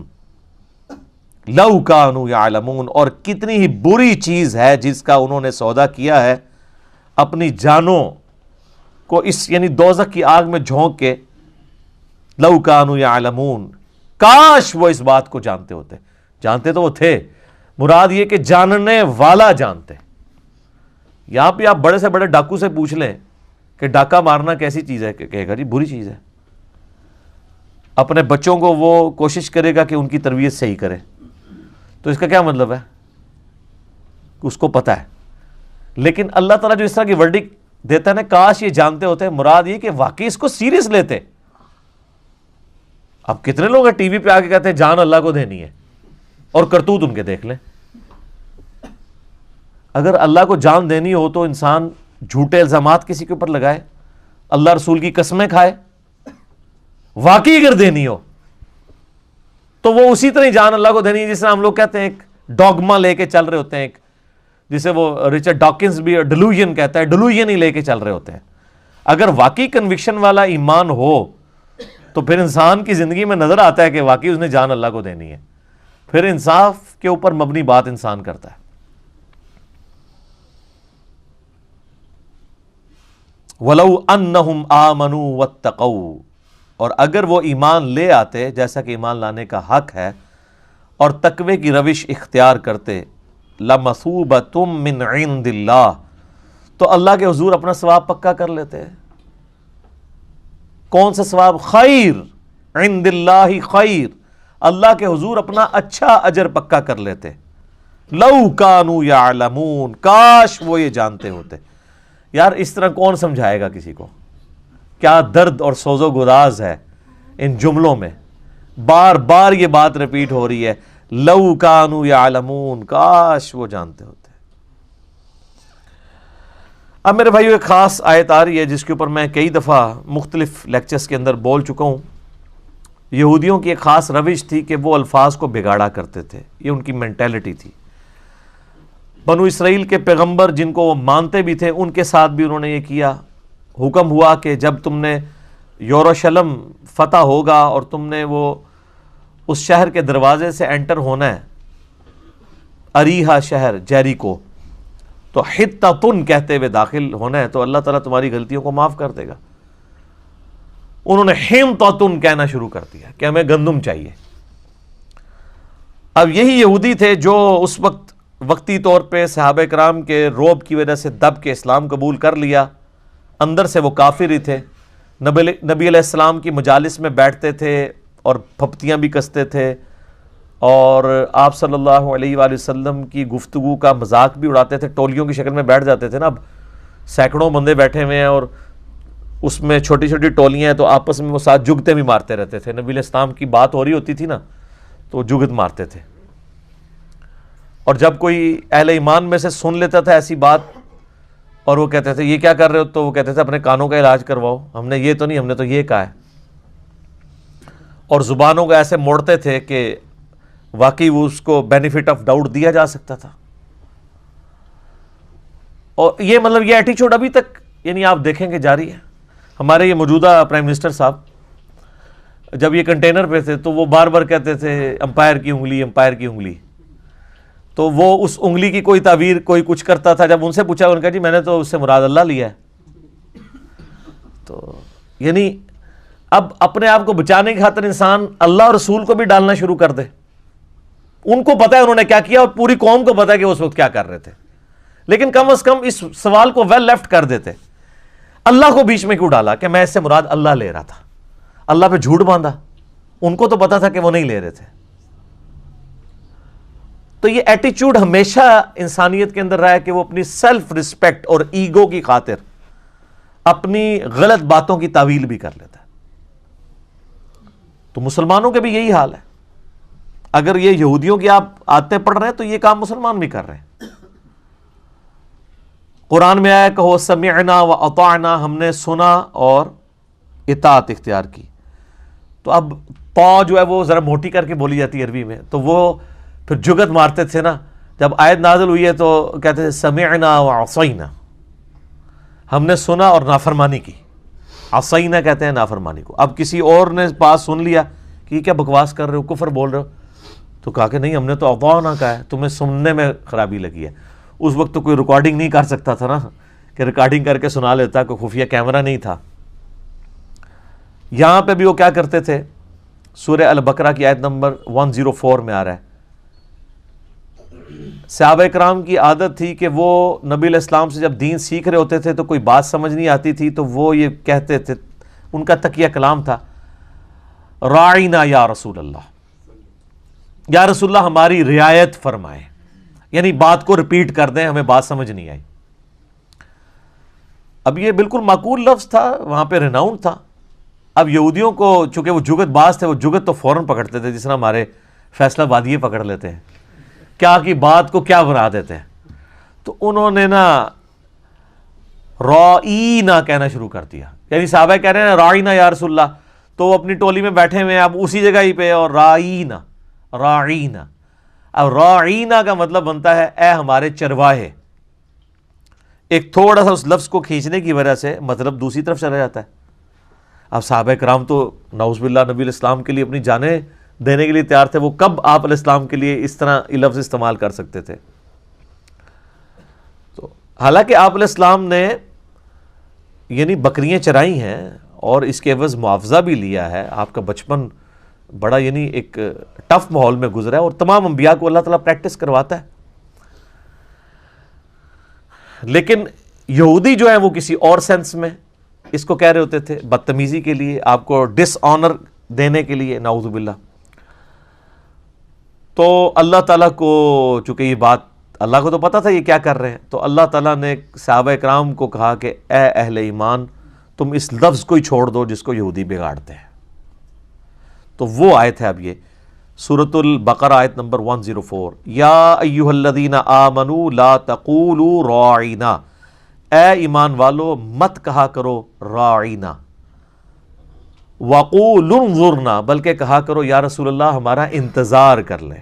لَوْ كَانُوا يَعْلَمُونَ، اور کتنی ہی بری چیز ہے جس کا انہوں نے سودا کیا ہے اپنی جانوں کو اس یعنی دوزخ کی آگ میں جھونک کے. لَوْ كَانُوا يَعْلَمُونَ، کاش وہ اس بات کو جانتے ہوتے. جانتے تو وہ تھے، مراد یہ کہ جاننے والا جانتے. یہاں پہ آپ بڑے سے بڑے ڈاکو سے پوچھ لیں کہ ڈاکہ مارنا کیسی چیز ہے، کہ کہے گا جی بری چیز ہے. اپنے بچوں کو وہ کوشش کرے گا کہ ان کی تربیت صحیح کرے. تو اس کا کیا مطلب ہے؟ اس کو پتہ ہے. لیکن اللہ تعالیٰ جو اس طرح کی ورڈکٹ دیتا ہے نا، کاش یہ جانتے ہوتے. مراد یہ کہ واقعی اس کو سیریس لیتے. اب کتنے لوگ ہیں ٹی وی پہ آ کے کہتے ہیں جان اللہ کو دینی ہے، اور کرتوت ان کے دیکھ لیں. اگر اللہ کو جان دینی ہو تو انسان جھوٹے الزامات کسی کے اوپر لگائے، اللہ رسول کی قسمیں کھائے. واقعی اگر دینی ہو تو وہ اسی طرح جان اللہ کو دینی ہے جس طرح ہم لوگ کہتے ہیں ایک ڈوگما لے کے چل رہے ہوتے ہیں، ایک جسے وہ رچرڈ ڈاکنز بھی ڈیلوژن کہتا ہے، ڈیلوژن ہی لے کے چل رہے ہوتے ہیں. اگر واقعی کنوکشن والا ایمان ہو تو پھر انسان کی زندگی میں نظر آتا ہے کہ واقعی اس نے جان اللہ کو دینی ہے. پھر انصاف کے اوپر مبنی بات انسان کرتا ہے. وَلَوْ أَنَّهُمْ آمَنُوا وَاتَّقَوْا، اور اگر وہ ایمان لے آتے جیسا کہ ایمان لانے کا حق ہے اور تقوی کی روش اختیار کرتے، لَمَثُوبَةٌ مِّنْ عِنْدِ اللَّهِ، تو اللہ کے حضور اپنا ثواب پکا کر لیتے. کون سا ثواب؟ خیر، عند اللہ خیر، اللہ کے حضور اپنا اچھا اجر پکا کر لیتے. لو کانوا یعلمون، کاش وہ یہ جانتے ہوتے. یار اس طرح کون سمجھائے گا کسی کو؟ کیا درد اور سوز و گداز ہے ان جملوں میں. بار بار یہ بات ریپیٹ ہو رہی ہے، لو کانوا یعلمون، کاش وہ جانتے ہوتے. اب میرے بھائیو ایک خاص آیت آ رہی ہے جس کے اوپر میں کئی دفعہ مختلف لیکچرز کے اندر بول چکا ہوں. یہودیوں کی ایک خاص روش تھی کہ وہ الفاظ کو بگاڑا کرتے تھے، یہ ان کی مینٹیلٹی تھی. بنو اسرائیل کے پیغمبر جن کو وہ مانتے بھی تھے ان کے ساتھ بھی انہوں نے یہ کیا. حکم ہوا کہ جب تم نے یروشلم فتح ہوگا اور تم نے وہ اس شہر کے دروازے سے انٹر ہونا ہے، اریحا شہر جیریکو، تو حطۃ کہتے ہوئے داخل ہونا ہے، تو اللہ تعالیٰ تمہاری غلطیوں کو معاف کر دے گا. انہوں نے حنطۃ کہنا شروع کر دیا کہ ہمیں گندم چاہیے. اب یہی یہودی تھے جو اس وقت وقتی طور پہ صحابہ کرام کے روب کی وجہ سے دب کے اسلام قبول کر لیا. اندر سے وہ کافر ہی تھے. نبی علیہ السلام کی مجالس میں بیٹھتے تھے اور پھپتیاں بھی کستے تھے، اور آپ صلی اللہ علیہ وآلہ وسلم کی گفتگو کا مذاق بھی اڑاتے تھے. ٹولیوں کی شکل میں بیٹھ جاتے تھے نا. اب سینکڑوں بندے بیٹھے ہوئے ہیں اور اس میں چھوٹی چھوٹی ٹولیاں ہیں، تو آپس میں وہ ساتھ جگتے بھی مارتے رہتے تھے. نبی علیہ السلام کی بات ہو رہی ہوتی تھی نا تو وہ جگت مارتے تھے. اور جب کوئی اہل ایمان میں سے سن لیتا تھا ایسی بات اور وہ کہتے تھے یہ کیا کر رہے ہو، تو وہ کہتے تھے اپنے کانوں کا علاج کرواؤ، ہم نے یہ تو نہیں، ہم نے تو یہ کہا ہے. اور زبانوں کو ایسے موڑتے تھے کہ واقعی وہ اس کو بینیفٹ آف ڈاؤٹ دیا جا سکتا تھا. اور یہ مطلب یہ ایٹیچیوڈ ابھی تک یعنی آپ دیکھیں گے جاری ہے. ہمارے یہ موجودہ پرائم منسٹر صاحب جب یہ کنٹینر پہ تھے تو وہ بار بار کہتے تھے امپائر کی انگلی، امپائر کی انگلی. تو وہ اس انگلی کی کوئی تعبیر کوئی کچھ کرتا تھا. جب ان سے پوچھا، ان کا جی میں نے تو اس سے مراد اللہ لیا ہے. تو یعنی اب اپنے آپ کو بچانے کی خاطر انسان اللہ اور رسول کو بھی ڈالنا شروع کر دے. ان کو پتہ ہے انہوں نے کیا کیا اور پوری قوم کو پتہ ہے کہ اس وقت کیا کر رہے تھے، لیکن کم از کم اس سوال کو ویل لیفٹ کر دیتے. اللہ کو بیچ میں کیوں ڈالا کہ میں اس سے مراد اللہ لے رہا تھا؟ اللہ پہ جھوٹ باندھا. ان کو تو پتا تھا کہ وہ نہیں لے رہے تھے. تو یہ ایٹیچیوڈ ہمیشہ انسانیت کے اندر رہا ہے کہ وہ اپنی سیلف رسپیکٹ اور ایگو کی خاطر اپنی غلط باتوں کی تعویل بھی کر لیتا ہے. تو مسلمانوں کے بھی یہی حال ہے. اگر یہ یہودیوں کی آپ آیتیں پڑھ رہے ہیں تو یہ کام مسلمان بھی کر رہے ہیں. قرآن میں آیا کہو سمعنا و اطعنا، ہم نے سنا اور اطاعت اختیار کی. تو اب پا جو ہے وہ ذرا موٹی کر کے بولی جاتی ہے عربی میں، تو وہ پھر جگت مارتے تھے نا. جب آیت نازل ہوئی ہے تو کہتے تھے سمعنا و عصینا، ہم نے سنا اور نافرمانی کی. عصینا کہتے ہیں نافرمانی کو. اب کسی اور نے پاس سن لیا کہ یہ کیا بکواس کر رہے ہو، کفر بول رہے ہو، تو کہا کہ نہیں ہم نے تو اطعنا کہا ہے، تمہیں سننے میں خرابی لگی ہے. اس وقت تو کوئی ریکارڈنگ نہیں کر سکتا تھا نا کہ ریکارڈنگ کر کے سنا لیتا، کوئی خفیہ کیمرہ نہیں تھا. یہاں پہ بھی وہ کیا کرتے تھے، سورہ البقرہ کی آیت نمبر 104 میں آ رہا ہے. صحابہ کرام کی عادت تھی کہ وہ نبی علیہ السلام سے جب دین سیکھ رہے ہوتے تھے تو کوئی بات سمجھ نہیں آتی تھی تو وہ یہ کہتے تھے، ان کا تقیہ کلام تھا، راعینا یا رسول اللہ، یا رسول اللہ ہماری رعایت فرمائے. یعنی بات کو ریپیٹ کر دیں، ہمیں بات سمجھ نہیں آئی. اب یہ بالکل معقول لفظ تھا، وہاں پہ ریناؤنڈ تھا. اب یہودیوں کو چونکہ وہ جگت باز تھے، وہ جگت تو فوراً پکڑتے تھے، جس طرح ہمارے فیصلہ بادیے پکڑ لیتے ہیں، کیا کی بات کو کیا بنا دیتے ہیں. تو انہوں نے نا رائینا کہنا شروع کر دیا. یعنی صحابہ کہہ رہے ہیں رائینا یا رسول اللہ، تو وہ اپنی ٹولی میں بیٹھے ہوئے ہیں اب اسی جگہ ہی پہ، اور رائینا رائینا. اب رائینا کا مطلب بنتا ہے اے ہمارے چرواہے. ایک تھوڑا سا اس لفظ کو کھینچنے کی وجہ سے مطلب دوسری طرف چلا جاتا ہے. اب صحابہ کرام تو نعوذ باللہ نبی علیہ السلام کے لیے اپنی جانیں دینے کے لیے تیار تھے، وہ کب آپ علیہ السلام کے لیے اس طرح یہ لفظ استعمال کر سکتے تھے؟ تو حالانکہ آپ علیہ السلام نے یعنی بکریاں چرائی ہیں اور اس کے عوض معاوضہ بھی لیا ہے. آپ کا بچپن بڑا یعنی ایک ٹف ماحول میں گزرا ہے، اور تمام انبیاء کو اللہ تعالیٰ پریکٹس کرواتا ہے. لیکن یہودی جو ہے وہ کسی اور سینس میں اس کو کہہ رہے ہوتے تھے، بدتمیزی کے لیے، آپ کو ڈس آنر دینے کے لیے، نعوذ باللہ. تو اللہ تعالیٰ کو چونکہ یہ بات اللہ کو تو پتا تھا یہ کیا کر رہے ہیں، تو اللہ تعالیٰ نے صحابہ کرام کو کہا کہ اے اہل ایمان، تم اس لفظ کو ہی چھوڑ دو جس کو یہودی بگاڑتے ہیں. تو وہ آیت ہے اب یہ سورۃ البقرہ آیت نمبر 104، یا ایھا الذین آمنوا لا تقولوا راعینا، اے ایمان والو مت کہا کرو راعینا، وقولوا انظرنا، بلکہ کہا کرو یا رسول اللہ ہمارا انتظار کر لیں،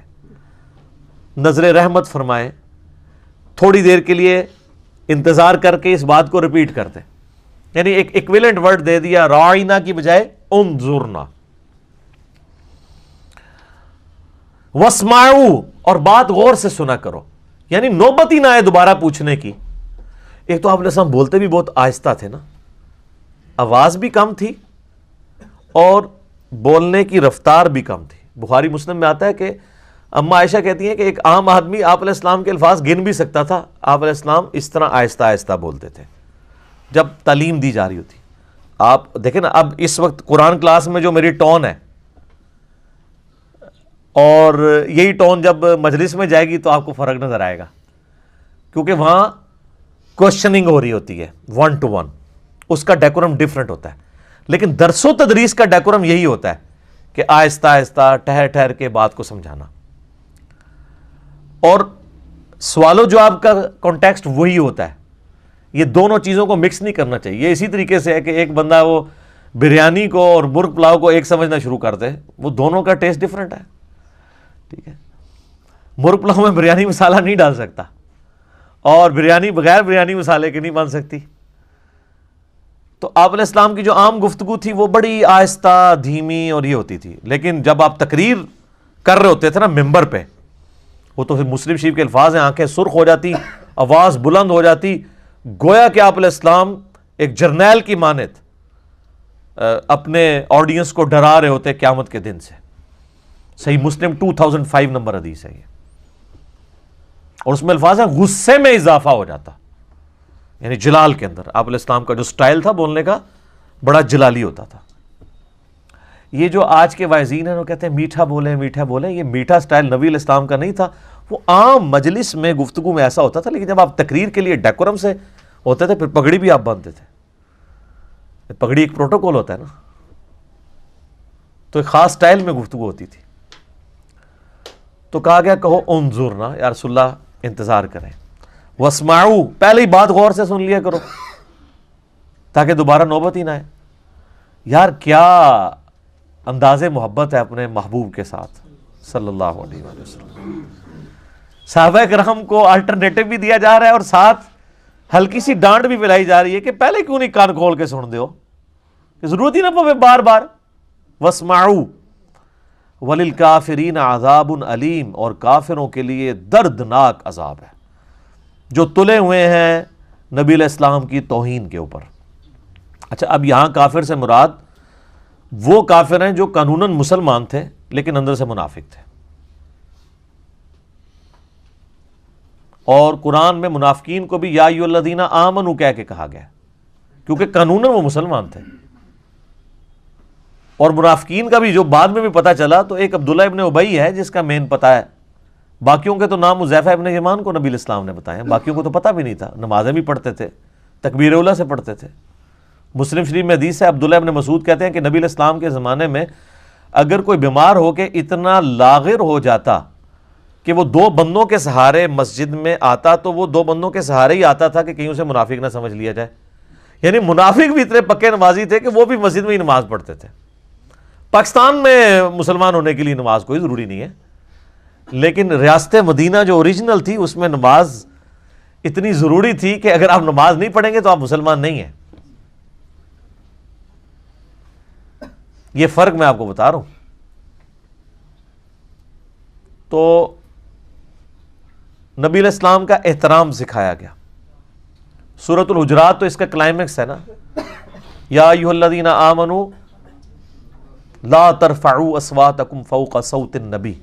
نظر رحمت فرمائے، تھوڑی دیر کے لیے انتظار کر کے اس بات کو ریپیٹ کر دیں. یعنی ایک ایکویلنٹ ورڈ دے دیا، راعینا کی بجائے انظرنا. واسمعوا، اور بات غور سے سنا کرو، یعنی نوبت ہی نہ آئے دوبارہ پوچھنے کی. ایک تو آپ علیہ السلام بولتے بھی بہت آہستہ تھے نا، آواز بھی کم تھی اور بولنے کی رفتار بھی کم تھی. بخاری مسلم میں آتا ہے کہ اما عائشہ کہتی ہیں کہ ایک عام آدمی آپ علیہ السلام کے الفاظ گن بھی سکتا تھا، آپ علیہ السلام اس طرح آہستہ آہستہ بولتے تھے جب تعلیم دی جا رہی ہوتی. آپ دیکھیں نا، اب اس وقت قرآن کلاس میں جو میری ٹون ہے، اور یہی ٹون جب مجلس میں جائے گی تو آپ کو فرق نظر آئے گا، کیونکہ وہاں کوشچننگ ہو رہی ہوتی ہے 1 to 1، اس کا ڈیکورم ڈیفرنٹ ہوتا ہے. لیکن درس و تدریس کا ڈیکورم یہی ہوتا ہے کہ آہستہ آہستہ ٹھہر ٹھہر کے بات کو سمجھانا، اور سوال و جواب کا کانٹیکسٹ وہی ہوتا ہے. یہ دونوں چیزوں کو مکس نہیں کرنا چاہیے. یہ اسی طریقے سے ہے کہ ایک بندہ وہ بریانی کو اور مرغ پلاؤ کو ایک سمجھنا شروع کر دے، وہ دونوں کا ٹیسٹ ڈیفرنٹ ہے. ٹھیک ہے، مرغ پلاؤ میں بریانی مسالہ نہیں ڈال سکتا، اور بریانی بغیر بریانی مسالے کے نہیں بن سکتی. تو آپ علیہ السلام کی جو عام گفتگو تھی وہ بڑی آہستہ دھیمی اور یہ ہوتی تھی. لیکن جب آپ تقریر کر رہے ہوتے تھے نا ممبر پہ، وہ تو پھر مسلم شریف کے الفاظ ہیں، آنکھیں سرخ ہو جاتی، آواز بلند ہو جاتی، گویا کہ آپ علیہ السلام ایک جرنیل کی مانند اپنے آڈینس کو ڈرا رہے ہوتے قیامت کے دن سے. صحیح مسلم 2005 نمبر حدیث ہے یہ، اور اس میں الفاظ ہیں غصے میں اضافہ ہو جاتا، یعنی جلال کے اندر. آپ علیہ السلام کا جو سٹائل تھا بولنے کا بڑا جلالی ہوتا تھا. یہ جو آج کے واعظین ہیں وہ کہتے ہیں میٹھا بولیں میٹھا بولیں، یہ میٹھا سٹائل نبی علیہ السلام کا نہیں تھا. وہ عام مجلس میں گفتگو میں ایسا ہوتا تھا، لیکن جب آپ تقریر کے لیے ڈیکورم سے ہوتے تھے، پھر پگڑی بھی آپ باندھتے تھے. پگڑی ایک پروٹوکول ہوتا ہے نا، تو ایک خاص سٹائل میں گفتگو ہوتی تھی. تو کہا گیا کہو انظرنا، یا رسول اللہ انتظار کریں. واسمعوا، پہلے ہی بات غور سے سن لیا کرو تاکہ دوبارہ نوبت ہی نہ آئے. یار کیا انداز محبت ہے اپنے محبوب کے ساتھ صلی اللہ علیہ وآلہ وسلم. صحابہ کرام کو الٹرنیٹو بھی دیا جا رہا ہے اور ساتھ ہلکی سی ڈانٹ بھی پلائی جا رہی ہے کہ پہلے کیوں نہیں کان کھول کے سن دیو، ضرورت ہی نہ پوے بار بار. واسمعوا وَلِلْكَافِرِينَ عَذَابٌ علیم، اور کافروں کے لیے دردناک عذاب ہے جو تلے ہوئے ہیں نبی علیہ السلام کی توہین کے اوپر. اچھا، اب یہاں کافر سے مراد وہ کافر ہیں جو قانوناً مسلمان تھے لیکن اندر سے منافق تھے. اور قرآن میں منافقین کو بھی یا ایھا الذین آمنوا کہہ کے کہا گیا، کیونکہ قانوناً وہ مسلمان تھے. اور منافقین کا بھی جو بعد میں بھی پتہ چلا، تو ایک عبداللہ ابن ابی ہے جس کا مین پتہ ہے باقیوں کے تو نام حذیفہ ابن یمان کو نبی علیہ السلام نے بتائے ہیں، باقیوں کو تو پتہ بھی نہیں تھا، نمازیں بھی پڑھتے تھے، تکبیر اولیٰ سے پڑھتے تھے۔ مسلم شریف میں حدیث ہے، عبداللہ ابن مسعود کہتے ہیں کہ نبی علیہ السلام کے زمانے میں اگر کوئی بیمار ہو کے اتنا لاغر ہو جاتا کہ وہ 2 بندوں کے سہارے مسجد میں آتا تو وہ 2 بندوں کے سہارے ہی آتا تھا کہ کہیں اسے منافق نہ سمجھ لیا جائے۔ یعنی منافق بھی اتنے پکے نمازی تھے کہ وہ بھی مسجد میں ہی نماز پڑھتے تھے۔ پاکستان میں مسلمان ہونے کے لیے نماز کوئی ضروری نہیں ہے، لیکن ریاست مدینہ جو اوریجنل تھی اس میں نماز اتنی ضروری تھی کہ اگر آپ نماز نہیں پڑھیں گے تو آپ مسلمان نہیں ہیں۔ یہ فرق میں آپ کو بتا رہا ہوں۔ تو نبی علیہ السلام کا احترام سکھایا گیا۔ سورۃ الحجرات تو اس کا کلائمیکس ہے نا، یا ایھا الذین آمنوا لا ترفعوا اصواتکم فوق صوت النبی،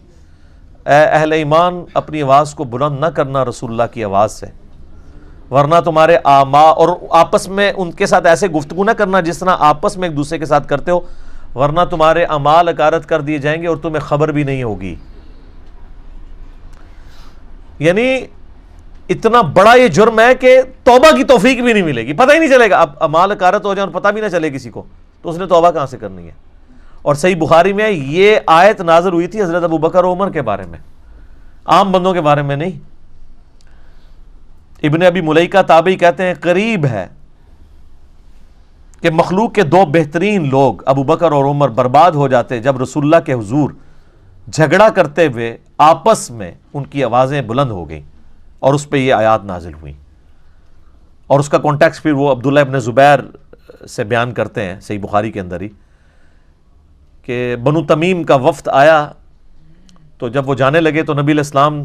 اے اہل ایمان اپنی آواز کو بلند نہ کرنا رسول اللہ کی آواز سے، ورنہ تمہارے اور آپس میں ان کے ساتھ ایسے گفتگو نہ کرنا جس طرح آپس میں ایک دوسرے کے ساتھ کرتے ہو، ورنہ تمہارے اعمال اکارت کر دیے جائیں گے اور تمہیں خبر بھی نہیں ہوگی۔ یعنی اتنا بڑا یہ جرم ہے کہ توبہ کی توفیق بھی نہیں ملے گی، پتہ ہی نہیں چلے گا، اب اعمال اکارت ہو جائیں اور پتہ بھی نہ چلے کسی کو تو اس نے توبہ کہاں سے کرنی ہے۔ اور صحیح بخاری میں یہ آیت نازل ہوئی تھی حضرت ابوبکر و عمر کے بارے میں، عام بندوں کے بارے میں نہیں۔ ابن ابی ملیکہ تابعی کہتے ہیں قریب ہے کہ مخلوق کے 2 بہترین لوگ ابو بکر اور عمر برباد ہو جاتے جب رسول اللہ کے حضور جھگڑا کرتے ہوئے آپس میں ان کی آوازیں بلند ہو گئیں اور اس پہ یہ آیات نازل ہوئیں۔ اور اس کا کانٹیکسٹ پھر وہ عبداللہ ابن زبیر سے بیان کرتے ہیں صحیح بخاری کے اندر ہی، کہ بنو تمیم کا وفد آیا تو جب وہ جانے لگے تو نبی علیہ السلام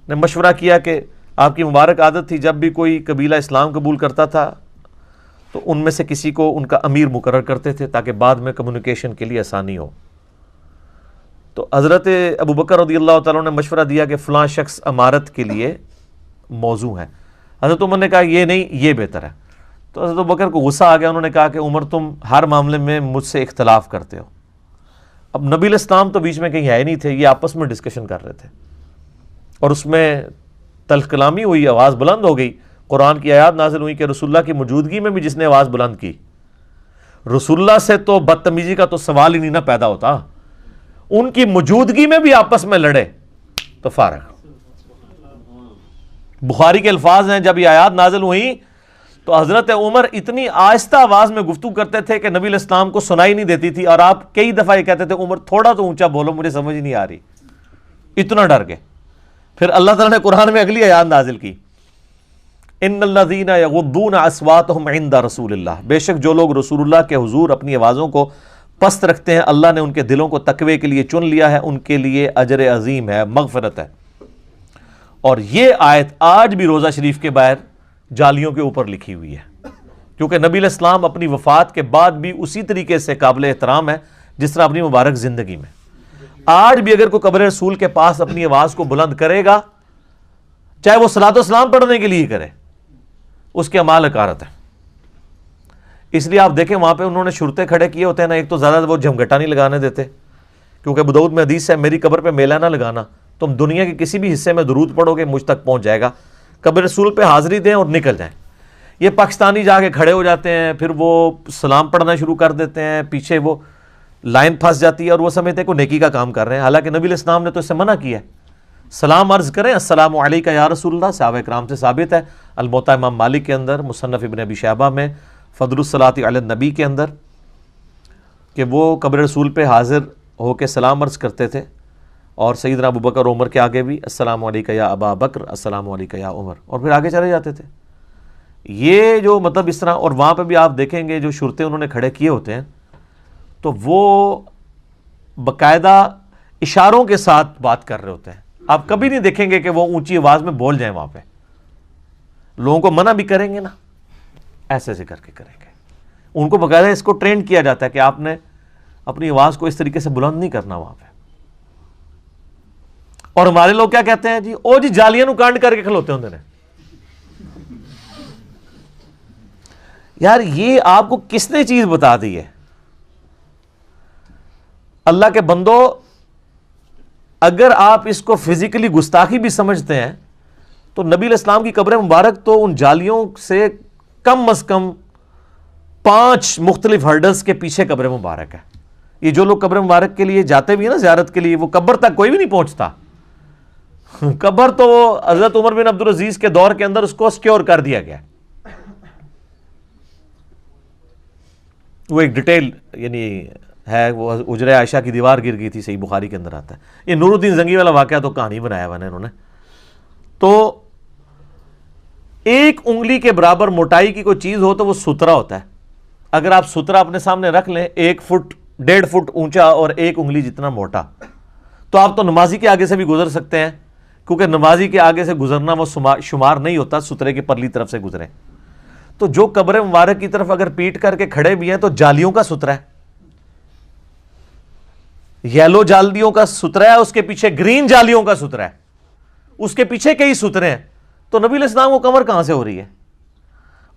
نے مشورہ کیا کہ آپ کی مبارک عادت تھی جب بھی کوئی قبیلہ اسلام قبول کرتا تھا تو ان میں سے کسی کو ان کا امیر مقرر کرتے تھے تاکہ بعد میں کمیونیکیشن کے لیے آسانی ہو۔ تو حضرت ابوبکر رضی اللہ تعالیٰ نے مشورہ دیا کہ فلاں شخص امارت کے لیے موزوں ہے۔ حضرت عمر نے کہا یہ نہیں، یہ بہتر ہے۔ تو حضرت ابوبکر کو غصہ آ گیا، انہوں نے کہا کہ عمر تم ہر معاملے میں مجھ سے اختلاف کرتے ہو۔ اب نبی علیہ السلام تو بیچ میں کہیں ہے نہیں تھے، یہ آپس میں ڈسکشن کر رہے تھے اور اس میں تلخ کلامی ہوئی، آواز بلند ہو گئی۔ قرآن کی آیات نازل ہوئی کہ رسول اللہ کی موجودگی میں بھی جس نے آواز بلند کی، رسول اللہ سے تو بدتمیزی کا تو سوال ہی نہیں نہ پیدا ہوتا، ان کی موجودگی میں بھی آپس میں لڑے تو فارغ۔ بخاری کے الفاظ ہیں جب یہ آیات نازل ہوئیں تو حضرت عمر اتنی آہستہ آواز میں گفتگو کرتے تھے کہ نبی علیہ السلام کو سنائی نہیں دیتی تھی، اور آپ کئی دفعہ یہ کہتے تھے عمر تھوڑا تو اونچا بولو مجھے سمجھ نہیں آ رہی، اتنا ڈر گئے۔ پھر اللہ تعالیٰ نے قرآن میں اگلی آیات نازل کی، ان الذین یغضون اصواتهم عند رسول اللہ، بے شک جو لوگ رسول اللہ کے حضور اپنی آوازوں کو پست رکھتے ہیں اللہ نے ان کے دلوں کو تقوی کے لیے چن لیا ہے، ان کے لیے اجر عظیم ہے، مغفرت ہے۔ اور یہ آیت آج بھی روزہ شریف کے باہر جالیوں کے اوپر لکھی ہوئی ہے، کیونکہ نبی علیہ السلام اپنی وفات کے بعد بھی اسی طریقے سے قابل احترام ہے جس طرح اپنی مبارک زندگی میں۔ آج بھی اگر کوئی قبر رسول کے پاس اپنی آواز کو بلند کرے گا، چاہے وہ صلاۃ و سلام پڑھنے کے لیے کرے، اس کے اعمال اکارت ہے۔ اس لیے آپ دیکھیں وہاں پہ انہوں نے شرطے کھڑے کیے ہوتے ہیں نا، ایک تو زیادہ وہ جھمگٹا نہیں لگانے دیتے، کیونکہ ابو داؤد میں حدیث ہے میری قبر پہ میلہ نہ لگانا، تم دنیا کے کسی بھی حصے میں درود پڑھو گے مجھ تک پہنچ جائے گا، قبر رسول پہ حاضری دیں اور نکل جائیں۔ یہ پاکستانی جا کے کھڑے ہو جاتے ہیں، پھر وہ سلام پڑھنا شروع کر دیتے ہیں، پیچھے وہ لائن پھنس جاتی ہے اور وہ سمجھتے ہیں کوئی نیکی کا کام کر رہے ہیں، حالانکہ نبی علیہ السلام نے تو اس سے منع کیا ہے۔ سلام عرض کریں، السلام علیکہ یا رسول اللہ، صحابہ کرام سے ثابت ہے، الموطا امام مالک کے اندر، مصنف ابن ابی شیبہ میں، فضل الصلاۃ علی النبی کے اندر، کہ وہ قبر رسول پہ حاضر ہو کے سلام عرض کرتے تھے، اور سیدنا ابو بکر اور عمر کے آگے بھی السلام علیکہ یا ابا بکر، السلام علیکہ یا عمر، اور پھر آگے چلے جاتے تھے۔ یہ جو مطلب اس طرح، اور وہاں پہ بھی آپ دیکھیں گے جو شرطے انہوں نے کھڑے کیے ہوتے ہیں تو وہ باقاعدہ اشاروں کے ساتھ بات کر رہے ہوتے ہیں، آپ کبھی نہیں دیکھیں گے کہ وہ اونچی آواز میں بول جائیں، وہاں پہ لوگوں کو منع بھی کریں گے نا، ایسے سے کر کے کریں گے، ان کو باقاعدہ اس کو ٹرین کیا جاتا ہے کہ آپ نے اپنی آواز کو اس طریقے سے بلند نہیں کرنا وہاں پہ۔ اور ہمارے لوگ کیا کہتے ہیں جی، او جی جالیاں نو کانڈ کر کے کھلوتے ہوندے نے۔ یار یہ آپ کو کس نے چیز بتا دی ہے؟ اللہ کے بندو، اگر آپ اس کو فزیکلی گستاخی بھی سمجھتے ہیں تو نبی علیہ السلام کی قبر مبارک تو ان جالیوں سے کم از کم 5 مختلف ہرڈلز کے پیچھے قبر مبارک ہے. یہ جو لوگ قبر مبارک کے لیے جاتے بھی ہیں نا زیارت کے لیے, وہ قبر تک کوئی بھی نہیں پہنچتا. قبر تو حضرت عمر بن عبدالعزیز کے دور کے اندر اس کو سیکیور کر دیا گیا. وہ ایک ڈیٹیل یعنی ہے, وہ حجرہ عائشہ کی دیوار گر گئی تھی, صحیح بخاری کے اندر آتا ہے. یہ نور الدین زنگی والا واقعہ تو کہانی بنایا ہوا ہے انہوں نے. تو ایک انگلی کے برابر موٹائی کی کوئی چیز ہو تو وہ سترا ہوتا ہے. اگر آپ سترا اپنے سامنے رکھ لیں 1 فٹ 1.5 فٹ اونچا اور 1 انگلی جتنا موٹا, تو آپ تو نمازی کے آگے سے بھی گزر سکتے ہیں, کیونکہ نمازی کے آگے سے گزرنا وہ شمار نہیں ہوتا سترے کے پرلی طرف سے گزرے. تو جو قبر مبارک کی طرف اگر پیٹ کر کے کھڑے بھی ہیں تو جالیوں کا سترا ہے, یلو جالیوں کا سترا ہے, اس کے پیچھے گرین جالیوں کا سترا ہے, اس کے پیچھے کئی سترے ہیں. تو نبی علیہ السلام کو کمر کہاں سے ہو رہی ہے؟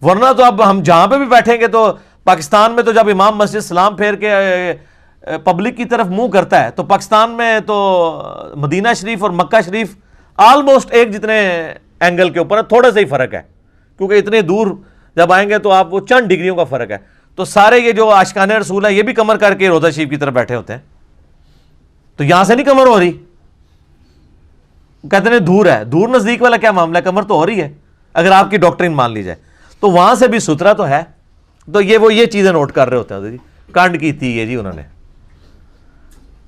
ورنہ تو اب ہم جہاں پہ بھی بیٹھیں گے تو پاکستان میں تو جب امام مسجد سلام پھیر کے پبلک کی طرف منہ کرتا ہے, تو پاکستان میں تو مدینہ شریف اور مکہ شریف آلموسٹ ایک جتنے اینگل کے اوپر ہے, تھوڑا سا ہی فرق ہے, کیونکہ اتنے دور جب آئیں گے تو آپ وہ چند ڈگریوں کا فرق ہے. تو سارے یہ جو عاشقان رسول ہیں یہ بھی کمر کر کے روضہ شریف کی طرف بیٹھے ہوتے ہیں, تو یہاں سے نہیں کمر ہو رہی. کہتے ہیں دور ہے, دور نزدیک والا کیا معاملہ ہے, کمر تو ہو رہی ہے اگر آپ کی ڈاکٹرین مان لی جائے. تو وہاں سے بھی سترا تو ہے. تو یہ چیزیں نوٹ کر رہے ہوتے ہیں جی, کنڈ کی تھی یہ جی انہوں نے.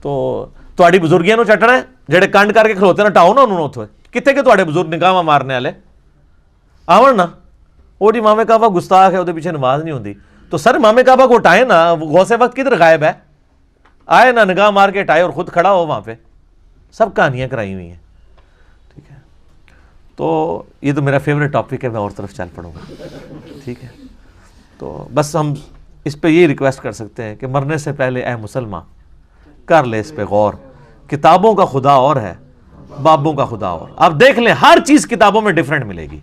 تو تھوڑی بزرگیاں نو چٹنا ہے جڑے کنڈ کر کے کھلوتے ہیں نا ٹاؤ نا انہوں نے اتھوے کتے کے تھوڑے بزرگ نگاہ مارنے والے آون نا, وہ جی امام کعبہ گستاخ ہے وہ پیچھے نماز نہیں ہوتی. تو سر امام کعبہ کو اٹھائے نا, غوث وقت کدھر غائب ہے, آئے نا نگاہ مار کے اٹھائے اور خود کھڑا ہو وہاں پہ. سب کہانیاں کرائی ہوئی ہیں. ٹھیک ہے, تو یہ تو میرا فیوریٹ ٹاپک ہے, میں اور طرف چل پڑوں گا. ٹھیک ہے, تو بس ہم اس پہ یہ ریکویسٹ کر سکتے ہیں کہ مرنے سے پہلے اے مسلمان کر لے اس پہ غور. کتابوں کا خدا اور ہے, بابوں کا خدا اور. آپ دیکھ لیں ہر چیز کتابوں میں ڈیفرنٹ ملے گی.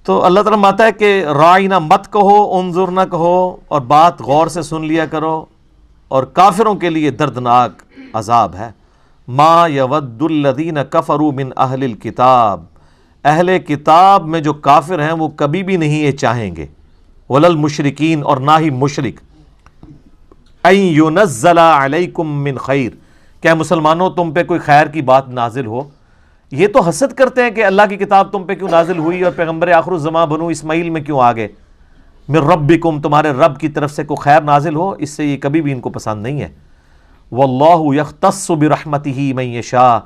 تو اللہ تعالیٰ ماتا ہے کہ رائنا مت کہو, انظر نہ کہو, اور بات غور سے سن لیا کرو, اور کافروں کے لیے دردناک عذاب ہے. ما یود الذین کفروا من اہل الکتاب, اہل کتاب میں جو کافر ہیں وہ کبھی بھی نہیں یہ چاہیں گے, ولا المشرکین, اور نہ ہی مشرک, ان ینزل علیکم من خیر, کہ مسلمانوں تم پہ کوئی خیر کی بات نازل ہو. یہ تو حسد کرتے ہیں کہ اللہ کی کتاب تم پہ کیوں نازل ہوئی اور پیغمبر آخر الزماں بنو اسماعیل میں کیوں آگے. من ربکم, تمہارے رب کی طرف سے کوئی خیر نازل ہو, اس سے یہ کبھی بھی ان کو پسند نہیں ہے. واللہ یختص برحمتہ من یشاء,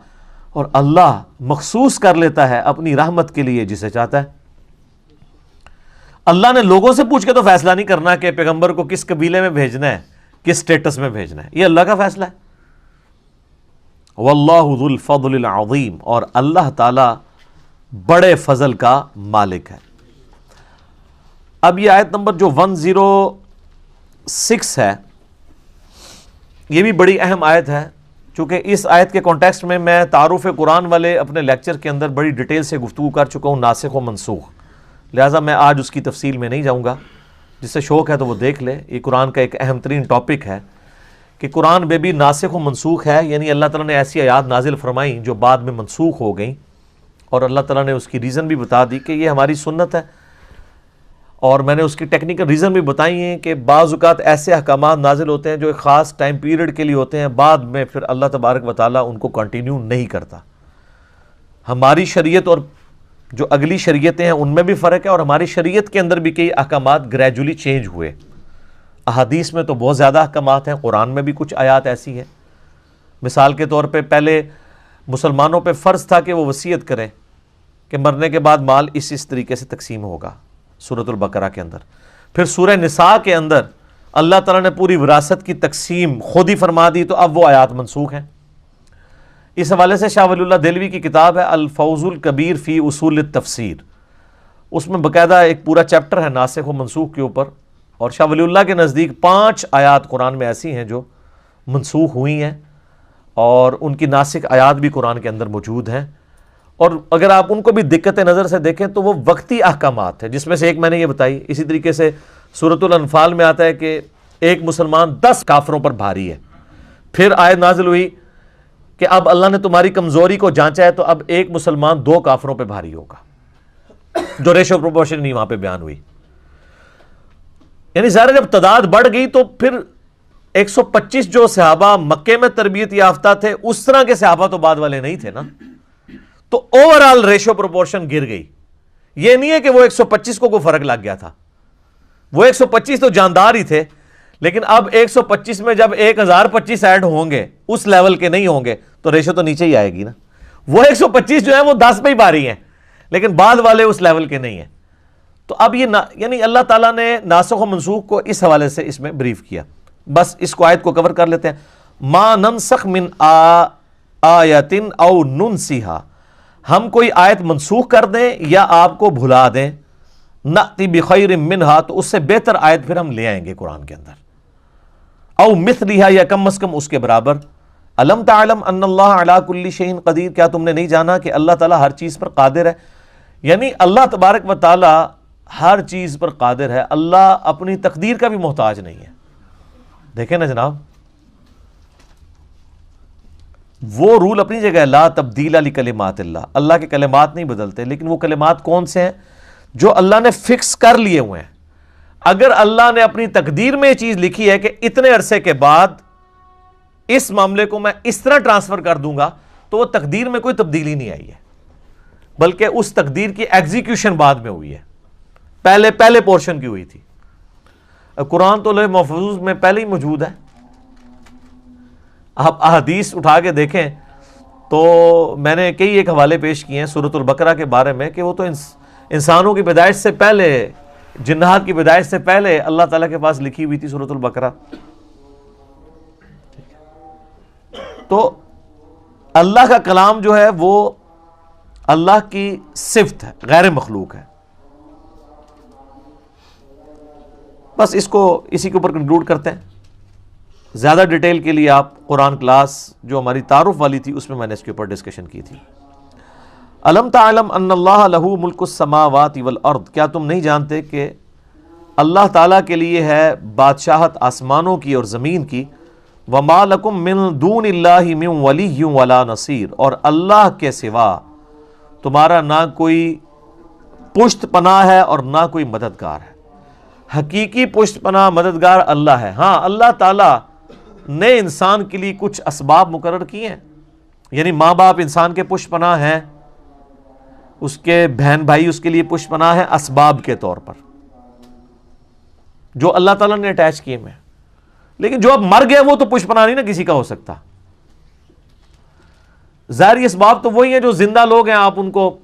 اور اللہ مخصوص کر لیتا ہے اپنی رحمت کے لیے جسے چاہتا ہے. اللہ نے لوگوں سے پوچھ کے تو فیصلہ نہیں کرنا کہ پیغمبر کو کس قبیلے میں بھیجنا ہے, کس سٹیٹس میں بھیجنا ہے, یہ اللہ کا فیصلہ ہے. واللہ ذو الفضل العظیم, اور اللہ تعالی بڑے فضل کا مالک ہے. اب یہ آیت نمبر جو 106 ہے, یہ بھی بڑی اہم آیت ہے, چونکہ اس آیت کے کانٹیکسٹ میں تعارف قرآن والے اپنے لیکچر کے اندر بڑی ڈیٹیل سے گفتگو کر چکا ہوں, ناسخ و منسوخ, لہٰذا میں آج اس کی تفصیل میں نہیں جاؤں گا. جسے شوق ہے تو وہ دیکھ لے. یہ قرآن کا ایک اہم ترین ٹاپک ہے کہ قرآن میں بھی ناسخ و منسوخ ہے, یعنی اللہ تعالیٰ نے ایسی آیات نازل فرمائیں جو بعد میں منسوخ ہو گئیں, اور اللہ تعالیٰ نے اس کی ریزن بھی بتا دی کہ یہ ہماری سنت ہے. اور میں نے اس کی ٹیکنیکل ریزن بھی بتائی ہیں کہ بعض اوقات ایسے احکامات نازل ہوتے ہیں جو ایک خاص ٹائم پیریڈ کے لیے ہوتے ہیں, بعد میں پھر اللہ تبارک و تعالیٰ ان کو کنٹینیو نہیں کرتا. ہماری شریعت اور جو اگلی شریعتیں ہیں ان میں بھی فرق ہے, اور ہماری شریعت کے اندر بھی کئی احکامات گریجولی چینج ہوئے. احادیث میں تو بہت زیادہ احکامات ہیں, قرآن میں بھی کچھ آیات ایسی ہیں. مثال کے طور پہ پہلے مسلمانوں پہ فرض تھا کہ وہ وصیت کریں کہ مرنے کے بعد مال اس طریقے سے تقسیم ہوگا, سورۃ البقرہ کے اندر. پھر سورہ نساء کے اندر اللہ تعالیٰ نے پوری وراثت کی تقسیم خود ہی فرما دی, تو اب وہ آیات منسوخ ہیں. اس حوالے سے شاہ ولی اللہ دہلوی کی کتاب ہے الفوز الکبیر فی اصول التفسیر, اس میں باقاعدہ ایک پورا چیپٹر ہے ناسخ و منسوخ کے اوپر. اور شاہ ولی اللہ کے نزدیک 5 آیات قرآن میں ایسی ہیں جو منسوخ ہوئی ہیں, اور ان کی ناسخ آیات بھی قرآن کے اندر موجود ہیں. اور اگر آپ ان کو بھی دقت نظر سے دیکھیں تو وہ وقتی احکامات ہیں, جس میں سے ایک میں نے یہ بتائی. اسی طریقے سے سورۃ الانفال میں آتا ہے کہ ایک مسلمان 10 کافروں پر بھاری ہے, پھر آیت نازل ہوئی کہ اب اللہ نے تمہاری کمزوری کو جانچا ہے تو اب ایک مسلمان 2 کافروں پہ بھاری ہوگا، جو ریشو پروپورشن نہیں وہاں پہ بیان ہوئی. یعنی ظاہر جب تعداد بڑھ گئی تو پھر 125 جو صحابہ مکے میں تربیت یافتہ تھے اس طرح کے صحابہ تو بعد والے نہیں تھے نا، تو اوور آل ریشو پروپورشن گر گئی. یہ نہیں ہے کہ وہ 125 کو کوئی فرق لگ گیا تھا، وہ 125 تو جاندار ہی تھے، لیکن اب 125 میں جب 1025 ایڈ ہوں گے اس لیول کے نہیں ہوں گے تو ریشو تو نیچے ہی آئے گی نا. وہ 125 جو ہیں وہ 10 پہ ہی بھاری ہیں لیکن بعد والے اس لیول کے نہیں ہیں. تو اب یہ یعنی اللہ تعالیٰ نے ناسخ و منسوخ کو اس حوالے سے اس میں بریف کیا. بس اس کو آیت کو کور کر لیتے ہیں. ما ننسخ من آیت او ننسیہا، ہم کوئی آیت منسوخ کر دیں یا آپ کو بھلا دیں، نأتی بخیر منہا، تو اس سے بہتر آیت پھر ہم لے آئیں گے قرآن کے اندر، او مثلہا، یا کم از کم اس کے برابر. الم تعلم ان اللہ علی کل شیء قدیر، کیا تم نے نہیں جانا کہ اللہ تعالیٰ ہر چیز پر قادر ہے. یعنی اللہ تبارک و تعالیٰ ہر چیز پر قادر ہے، اللہ اپنی تقدیر کا بھی محتاج نہیں ہے. دیکھیں نا جناب، وہ رول اپنی جگہ ہے، لا تبدیل لکلمات اللہ، اللہ کے کلمات نہیں بدلتے، لیکن وہ کلمات کون سے ہیں جو اللہ نے فکس کر لیے ہوئے ہیں. اگر اللہ نے اپنی تقدیر میں یہ چیز لکھی ہے کہ اتنے عرصے کے بعد اس معاملے کو میں اس طرح ٹرانسفر کر دوں گا، تو وہ تقدیر میں کوئی تبدیلی نہیں آئی ہے، بلکہ اس تقدیر کی ایگزیکیوشن بعد میں ہوئی ہے، پہلے پورشن کی ہوئی تھی. قرآن تو لوح محفوظ میں پہلے ہی موجود ہے. آپ احادیث اٹھا کے دیکھیں تو میں نے کئی ایک حوالے پیش کیے ہیں سورۃ البقرہ کے بارے میں کہ وہ تو انسانوں کی پیدائش سے پہلے، جنات کی پیدائش سے پہلے اللہ تعالیٰ کے پاس لکھی ہوئی تھی سورۃ البقرہ. تو اللہ کا کلام جو ہے وہ اللہ کی صفت ہے، غیر مخلوق ہے. بس اس کو اسی کے اوپر کنکلوڈ کرتے ہیں. زیادہ ڈیٹیل کے لیے آپ قرآن کلاس جو ہماری تعارف والی تھی اس میں نے اس کے اوپر ڈسکشن کی تھی. الم تعلم ان اللہ لہ ملک السماوات والارض، کیا تم نہیں جانتے کہ اللہ تعالیٰ کے لیے ہے بادشاہت آسمانوں کی اور زمین کی. وما لکم من دون اللہ من ولی ولا نصیر، اور اللہ کے سوا تمہارا نہ کوئی پشت پناہ ہے اور نہ کوئی مددگار ہے. حقیقی پشت پناہ مددگار اللہ ہے. ہاں اللہ تعالیٰ نے انسان کے لیے کچھ اسباب مقرر کیے ہیں، یعنی ماں باپ انسان کے پشت پناہ ہیں، اس کے بہن بھائی اس کے لیے پشت پناہ ہیں اسباب کے طور پر جو اللہ تعالیٰ نے اٹیچ کیے ہیں. لیکن جو اب مر گیا وہ تو پشت پناہ نہیں نا کسی کا ہو سکتا. ظاہری اسباب تو وہی ہیں جو زندہ لوگ ہیں، آپ ان کو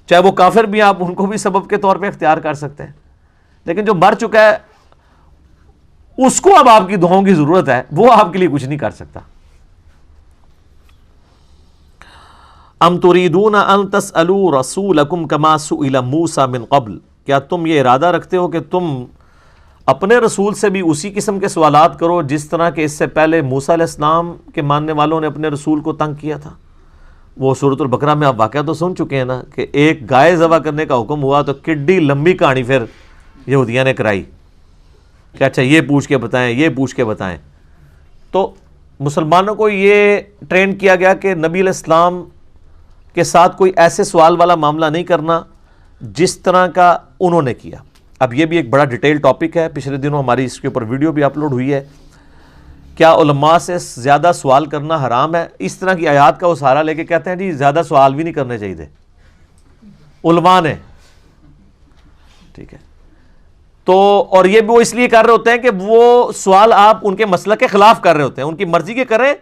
چاہے وہ کافر بھی ہیں آپ ان کو بھی سبب کے طور پہ اختیار کر سکتے ہیں. لیکن جو مر چکا ہے اس کو اب آپ کی دعاؤں کی ضرورت ہے، وہ آپ کے لیے کچھ نہیں کر سکتا. ام تريدون ان تسألوا رسولكم كما سئل موسى من قبل، کیا تم یہ ارادہ رکھتے ہو کہ تم اپنے رسول سے بھی اسی قسم کے سوالات کرو جس طرح کہ اس سے پہلے موسیٰ علیہ السلام کے ماننے والوں نے اپنے رسول کو تنگ کیا تھا. وہ سورۃ البقرہ میں آپ واقعہ تو سن چکے ہیں نا کہ ایک گائے ذبح کرنے کا حکم ہوا تو کڈی لمبی کہانی پھر یہودیاں نے کرائی کہ اچھا یہ پوچھ کے بتائیں، یہ پوچھ کے بتائیں. تو مسلمانوں کو یہ ٹرین کیا گیا کہ نبی علیہ السلام کے ساتھ کوئی ایسے سوال والا معاملہ نہیں کرنا جس طرح کا انہوں نے کیا. اب یہ بھی ایک بڑا ڈیٹیل ٹاپک ہے، پچھلے دنوں ہماری اس کے اوپر ویڈیو بھی اپلوڈ ہوئی ہے. کیا علماء سے زیادہ سوال کرنا حرام ہے؟ اس طرح کی آیات کا وہ سہارا لے کے کہتے ہیں جی زیادہ سوال بھی نہیں کرنے چاہیے علماء نے. ٹھیک ہے، تو اور یہ بھی وہ اس لیے کر رہے ہوتے ہیں کہ وہ سوال آپ ان کے مسلک کے خلاف کر رہے ہوتے ہیں. ان کی مرضی کے کریں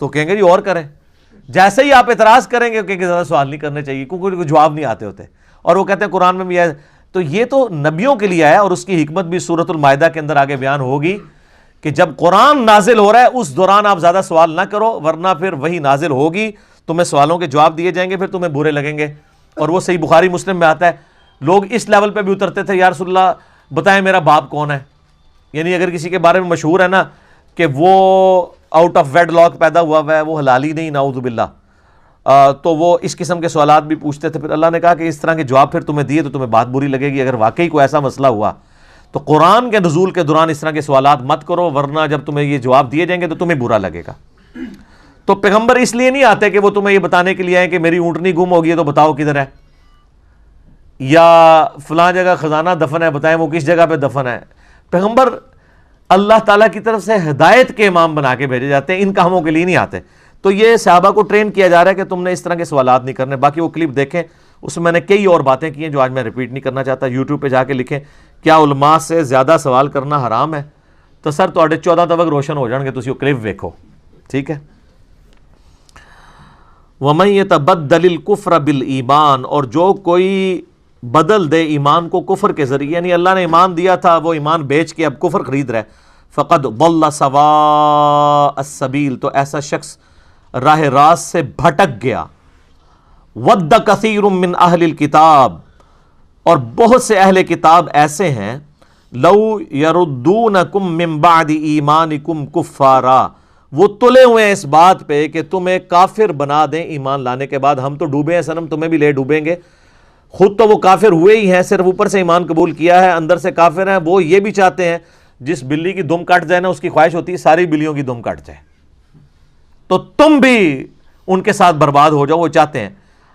تو کہیں گے جی اور کریں، جیسے ہی آپ اعتراض کریں گے کہ زیادہ سوال نہیں کرنے چاہیے کیونکہ کوئی جواب نہیں آتے ہوتے. اور وہ کہتے ہیں قرآن میں بھی ہے. تو یہ تو نبیوں کے لیے آیا اور اس کی حکمت بھی سورۃ المائدہ کے اندر آگے بیان ہوگی کہ جب قرآن نازل ہو رہا ہے اس دوران آپ زیادہ سوال نہ کرو، ورنہ پھر وہی نازل ہوگی، تمہیں سوالوں کے جواب دیے جائیں گے، پھر تمہیں برے لگیں گے. اور وہ صحیح بخاری مسلم میں آتا ہے لوگ اس لیول پہ بھی اترتے تھے، یا رسول اللہ بتائیں میرا باپ کون ہے. یعنی اگر کسی کے بارے میں مشہور ہے نا کہ وہ آؤٹ آف ویڈ لاک پیدا ہوا ہے، وہ حلالی نہیں، نعوذ باللہ، تو وہ اس قسم کے سوالات بھی پوچھتے تھے. پھر اللہ نے کہا کہ اس طرح کے جواب پھر تمہیں دیے تو تمہیں بات بری لگے گی. اگر واقعی کوئی ایسا مسئلہ ہوا تو قرآن کے نزول کے دوران اس طرح کے سوالات مت کرو، ورنہ جب تمہیں یہ جواب دیے جائیں گے تو تمہیں برا لگے گا۔ تو پیغمبر اس لیے نہیں آتے کہ وہ تمہیں یہ بتانے کے لیے آئے کہ میری اونٹنی گم ہو گئی ہے تو بتاؤ کدھر ہے، یا فلاں جگہ خزانہ دفن ہے بتائیں وہ کس جگہ پہ دفن ہے۔ پیغمبر اللہ تعالیٰ کی طرف سے ہدایت کے امام بنا کے بھیجے جاتے ہیں، ان کاموں کے لیے نہیں آتے۔ تو یہ صحابہ کو ٹرین کیا جا رہا ہے کہ تم نے اس طرح کے سوالات نہیں کرنے۔ باقی وہ کلپ دیکھیں، اس میں نے کئی اور باتیں کی ہیں جو آج میں ریپیٹ نہیں کرنا چاہتا۔ یوٹیوب پہ جا کے لکھیں کیا علماء سے زیادہ سوال کرنا حرام ہے، تو سر تواڈے 14 طبق روشن ہو جان گے، تسی وہ کلپ ویکھو، ٹھیک ہے۔ وَمَن يَتَبَدَّلِ الْكُفْرَ بِالْإِيمَانِ، اور جو کوئی بدل دے ایمان کو کفر کے ذریعے، یعنی اللہ نے ایمان دیا تھا وہ ایمان بیچ کے اب کفر خرید رہا ہے، فَقَدْ ضَلَّ سَوَاءَ السَّبِيلِ، تو ایسا شخص راہ راست سے بھٹک گیا۔ وَدَّ كَثِيرٌ مِّنْ أَهْلِ الْكِتَابِ، اور بہت سے اہل کتاب ایسے ہیں، لَوْ يَرُدُّونَكُم مِّن بَعْدِ إِيمَانِكُمْ كُفَّارًا، وہ تلے ہوئے ہیں اس بات پہ کہ تمہیں کافر بنا دیں ایمان لانے کے بعد۔ ہم تو ڈوبے ہیں صنم، تمہیں بھی لے ڈوبیں گے۔ خود تو وہ کافر ہوئے ہی ہیں، صرف اوپر سے ایمان قبول کیا ہے، اندر سے کافر ہیں۔ وہ یہ بھی چاہتے ہیں جس بلی کی دم کٹ جائے نا، اس کی خواہش ہوتی ہے ساری بلیوں کی دم کٹ جائے، تو تم بھی ان کے ساتھ برباد ہو جاؤ، وہ چاہتے ہیں۔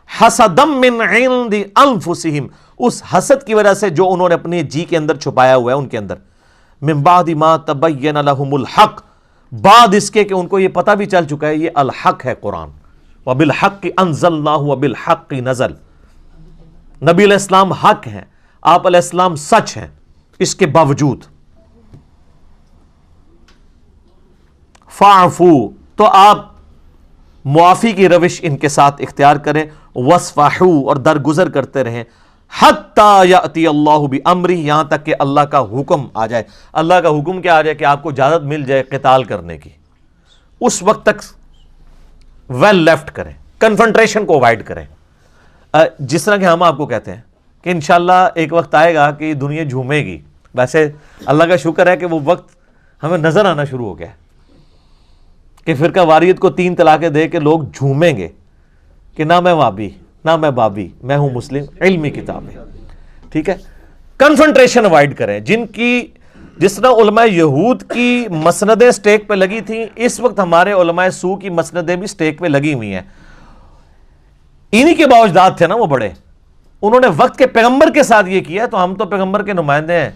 حسدم من عند انفسہم، اس حسد کی وجہ سے جو انہوں نے اپنے جی کے اندر چھپایا ہوا ہے ان کے اندر، من بعد ما تبین لہم الحق، بعد اس کے کہ ان کو یہ پتہ بھی چل چکا ہے یہ الحق ہے قرآن، وبالحق انزلناہ وبالحق نزل، نبی علیہ السلام حق ہیں، آپ علیہ السلام سچ ہیں، اس کے باوجود فاعفو، تو آپ معافی کی روش ان کے ساتھ اختیار کریں، وصفحو، اور درگزر کرتے رہیں، حتی یأتی اللہ بامرہ، یہاں تک کہ اللہ کا حکم آ جائے۔ اللہ کا حکم کیا آ جائے؟ کہ آپ کو اجازت مل جائے قتال کرنے کی، اس وقت تک ویل لیفٹ کریں، کنفرنٹریشن کو اوائڈ کریں۔ جس طرح کہ ہم آپ کو کہتے ہیں کہ انشاءاللہ ایک وقت آئے گا کہ دنیا جھومے گی، ویسے اللہ کا شکر ہے کہ وہ وقت ہمیں نظر آنا شروع ہو گیا ہے کہ فرقہ واریت کو 3 طلاقیں دے کے لوگ جھومیں گے کہ نہ میں وابی نہ میں بابی، میں ہوں مسلم، علمی کتاب ہے، ٹھیک ہے۔ کنفرنٹریشن اوائڈ کریں۔ جس طرح علماء یہود کی مسندیں سٹیک پہ لگی تھیں، اس وقت ہمارے علماء سو کی مسندیں بھی سٹیک پہ لگی ہوئی ہیں۔ انہی کے باوجداد تھے نا وہ بڑے، انہوں نے وقت کے پیغمبر کے ساتھ یہ کیا، تو ہم تو پیغمبر کے نمائندے ہیں،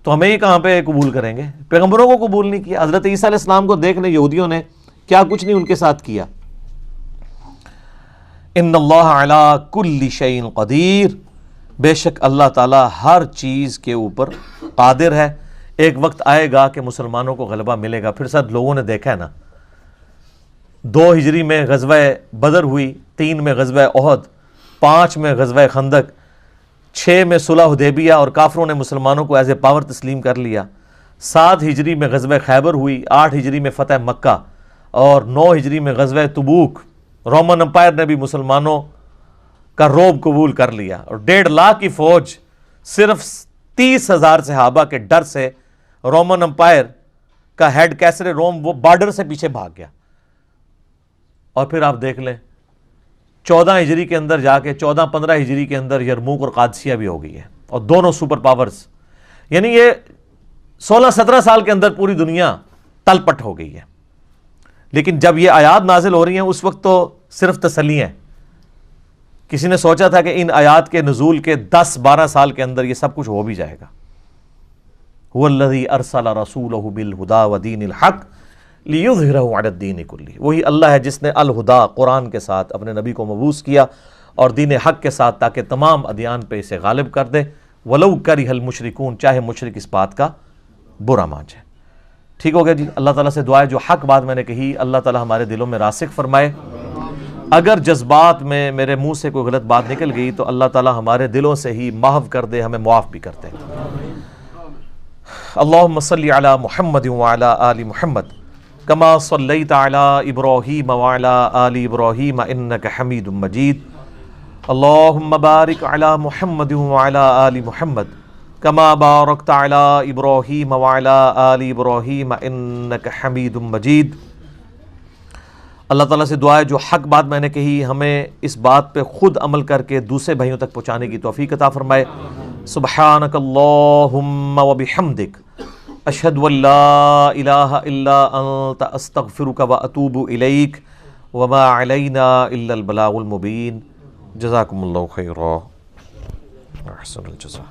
تو ہمیں ہی کہاں پہ قبول کریں گے؟ پیغمبروں کو قبول نہیں کیا۔ حضرت عیسیٰ علیہ السلام کو دیکھ لیں، یہودیوں نے کیا کچھ نہیں ان کے ساتھ کیا۔ ان اللہ علی کل شیء قدیر، بے شک اللہ تعالیٰ ہر چیز کے اوپر قادر ہے۔ ایک وقت آئے گا کہ مسلمانوں کو غلبہ ملے گا۔ پھر ساتھ لوگوں نے دیکھا ہے نا، 2 ہجری میں غزوہ بدر ہوئی، 3 میں غزوہ احد، 5 میں غزوہ خندق، 6 میں صلح حدیبیہ اور کافروں نے مسلمانوں کو ایز اے پاور تسلیم کر لیا، 7 ہجری میں غزوہ خیبر ہوئی، 8 ہجری میں فتح مکہ، اور 9 ہجری میں غزوہ تبوک۔ رومن امپائر نے بھی مسلمانوں کا روب قبول کر لیا، اور 1.5 لاکھ کی فوج صرف 30,000 صحابہ کے ڈر سے رومن امپائر کا ہیڈ کیسر روم وہ بارڈر سے پیچھے بھاگ گیا۔ اور پھر آپ دیکھ لیں 14 ہجری کے اندر جا کے 14-15 ہجری کے اندر یرموک اور قادسیہ بھی ہو گئی ہے، اور دونوں سپر پاورز، یعنی یہ 16-17 سال کے اندر پوری دنیا تلپٹ ہو گئی ہے۔ لیکن جب یہ آیات نازل ہو رہی ہیں اس وقت تو صرف تسلی ہیں۔ کسی نے سوچا تھا کہ ان آیات کے نزول کے 10-12 سال کے اندر یہ سب کچھ ہو بھی جائے گا۔ هو الذی ارسل رسولہ بالہدی ودین الحق لیظہرہ علی الدین کلہ، وہی اللہ ہے جس نے الہدا قرآن کے ساتھ اپنے نبی کو مبعوث کیا اور دین حق کے ساتھ، تاکہ تمام ادیان پہ اسے غالب کر دے، ولو کرہ المشرکون، چاہے مشرک اس بات کا برا مان جائے۔ ٹھیک ہو گیا جی۔ اللہ تعالیٰ سے دعا ہے جو حق بات میں نے کہی اللہ تعالیٰ ہمارے دلوں میں راسخ فرمائے۔ اگر جذبات میں میرے منہ سے کوئی غلط بات نکل گئی تو اللہ تعالیٰ ہمارے دلوں سے ہی محو کر دے، ہمیں معاف بھی کر دے۔ اللہم صلی علی محمد وعلی آل محمد کما صلیت علی ابراہیم وعلی آل ابراہیم انک حمید مجید۔ اللہم بارک علی محمد وعلی آل محمد کما بارکت علی ابراہیم وعلی آل ابراہیم انک حمید مجید۔ اللہ تعالیٰ سے دعا ہے جو حق بات میں نے کہی ہمیں اس بات پہ خود عمل کر کے دوسرے بھائیوں تک پہنچانے کی توفیق عطا فرمائے۔ سبحانک اللہم وبحمدک اشہد ان لا الہ الا انت استغفرک واتوب الیک وما علینا الا البلاغ المبین. جزاکم اللہ خیرا. احسن الجزاء.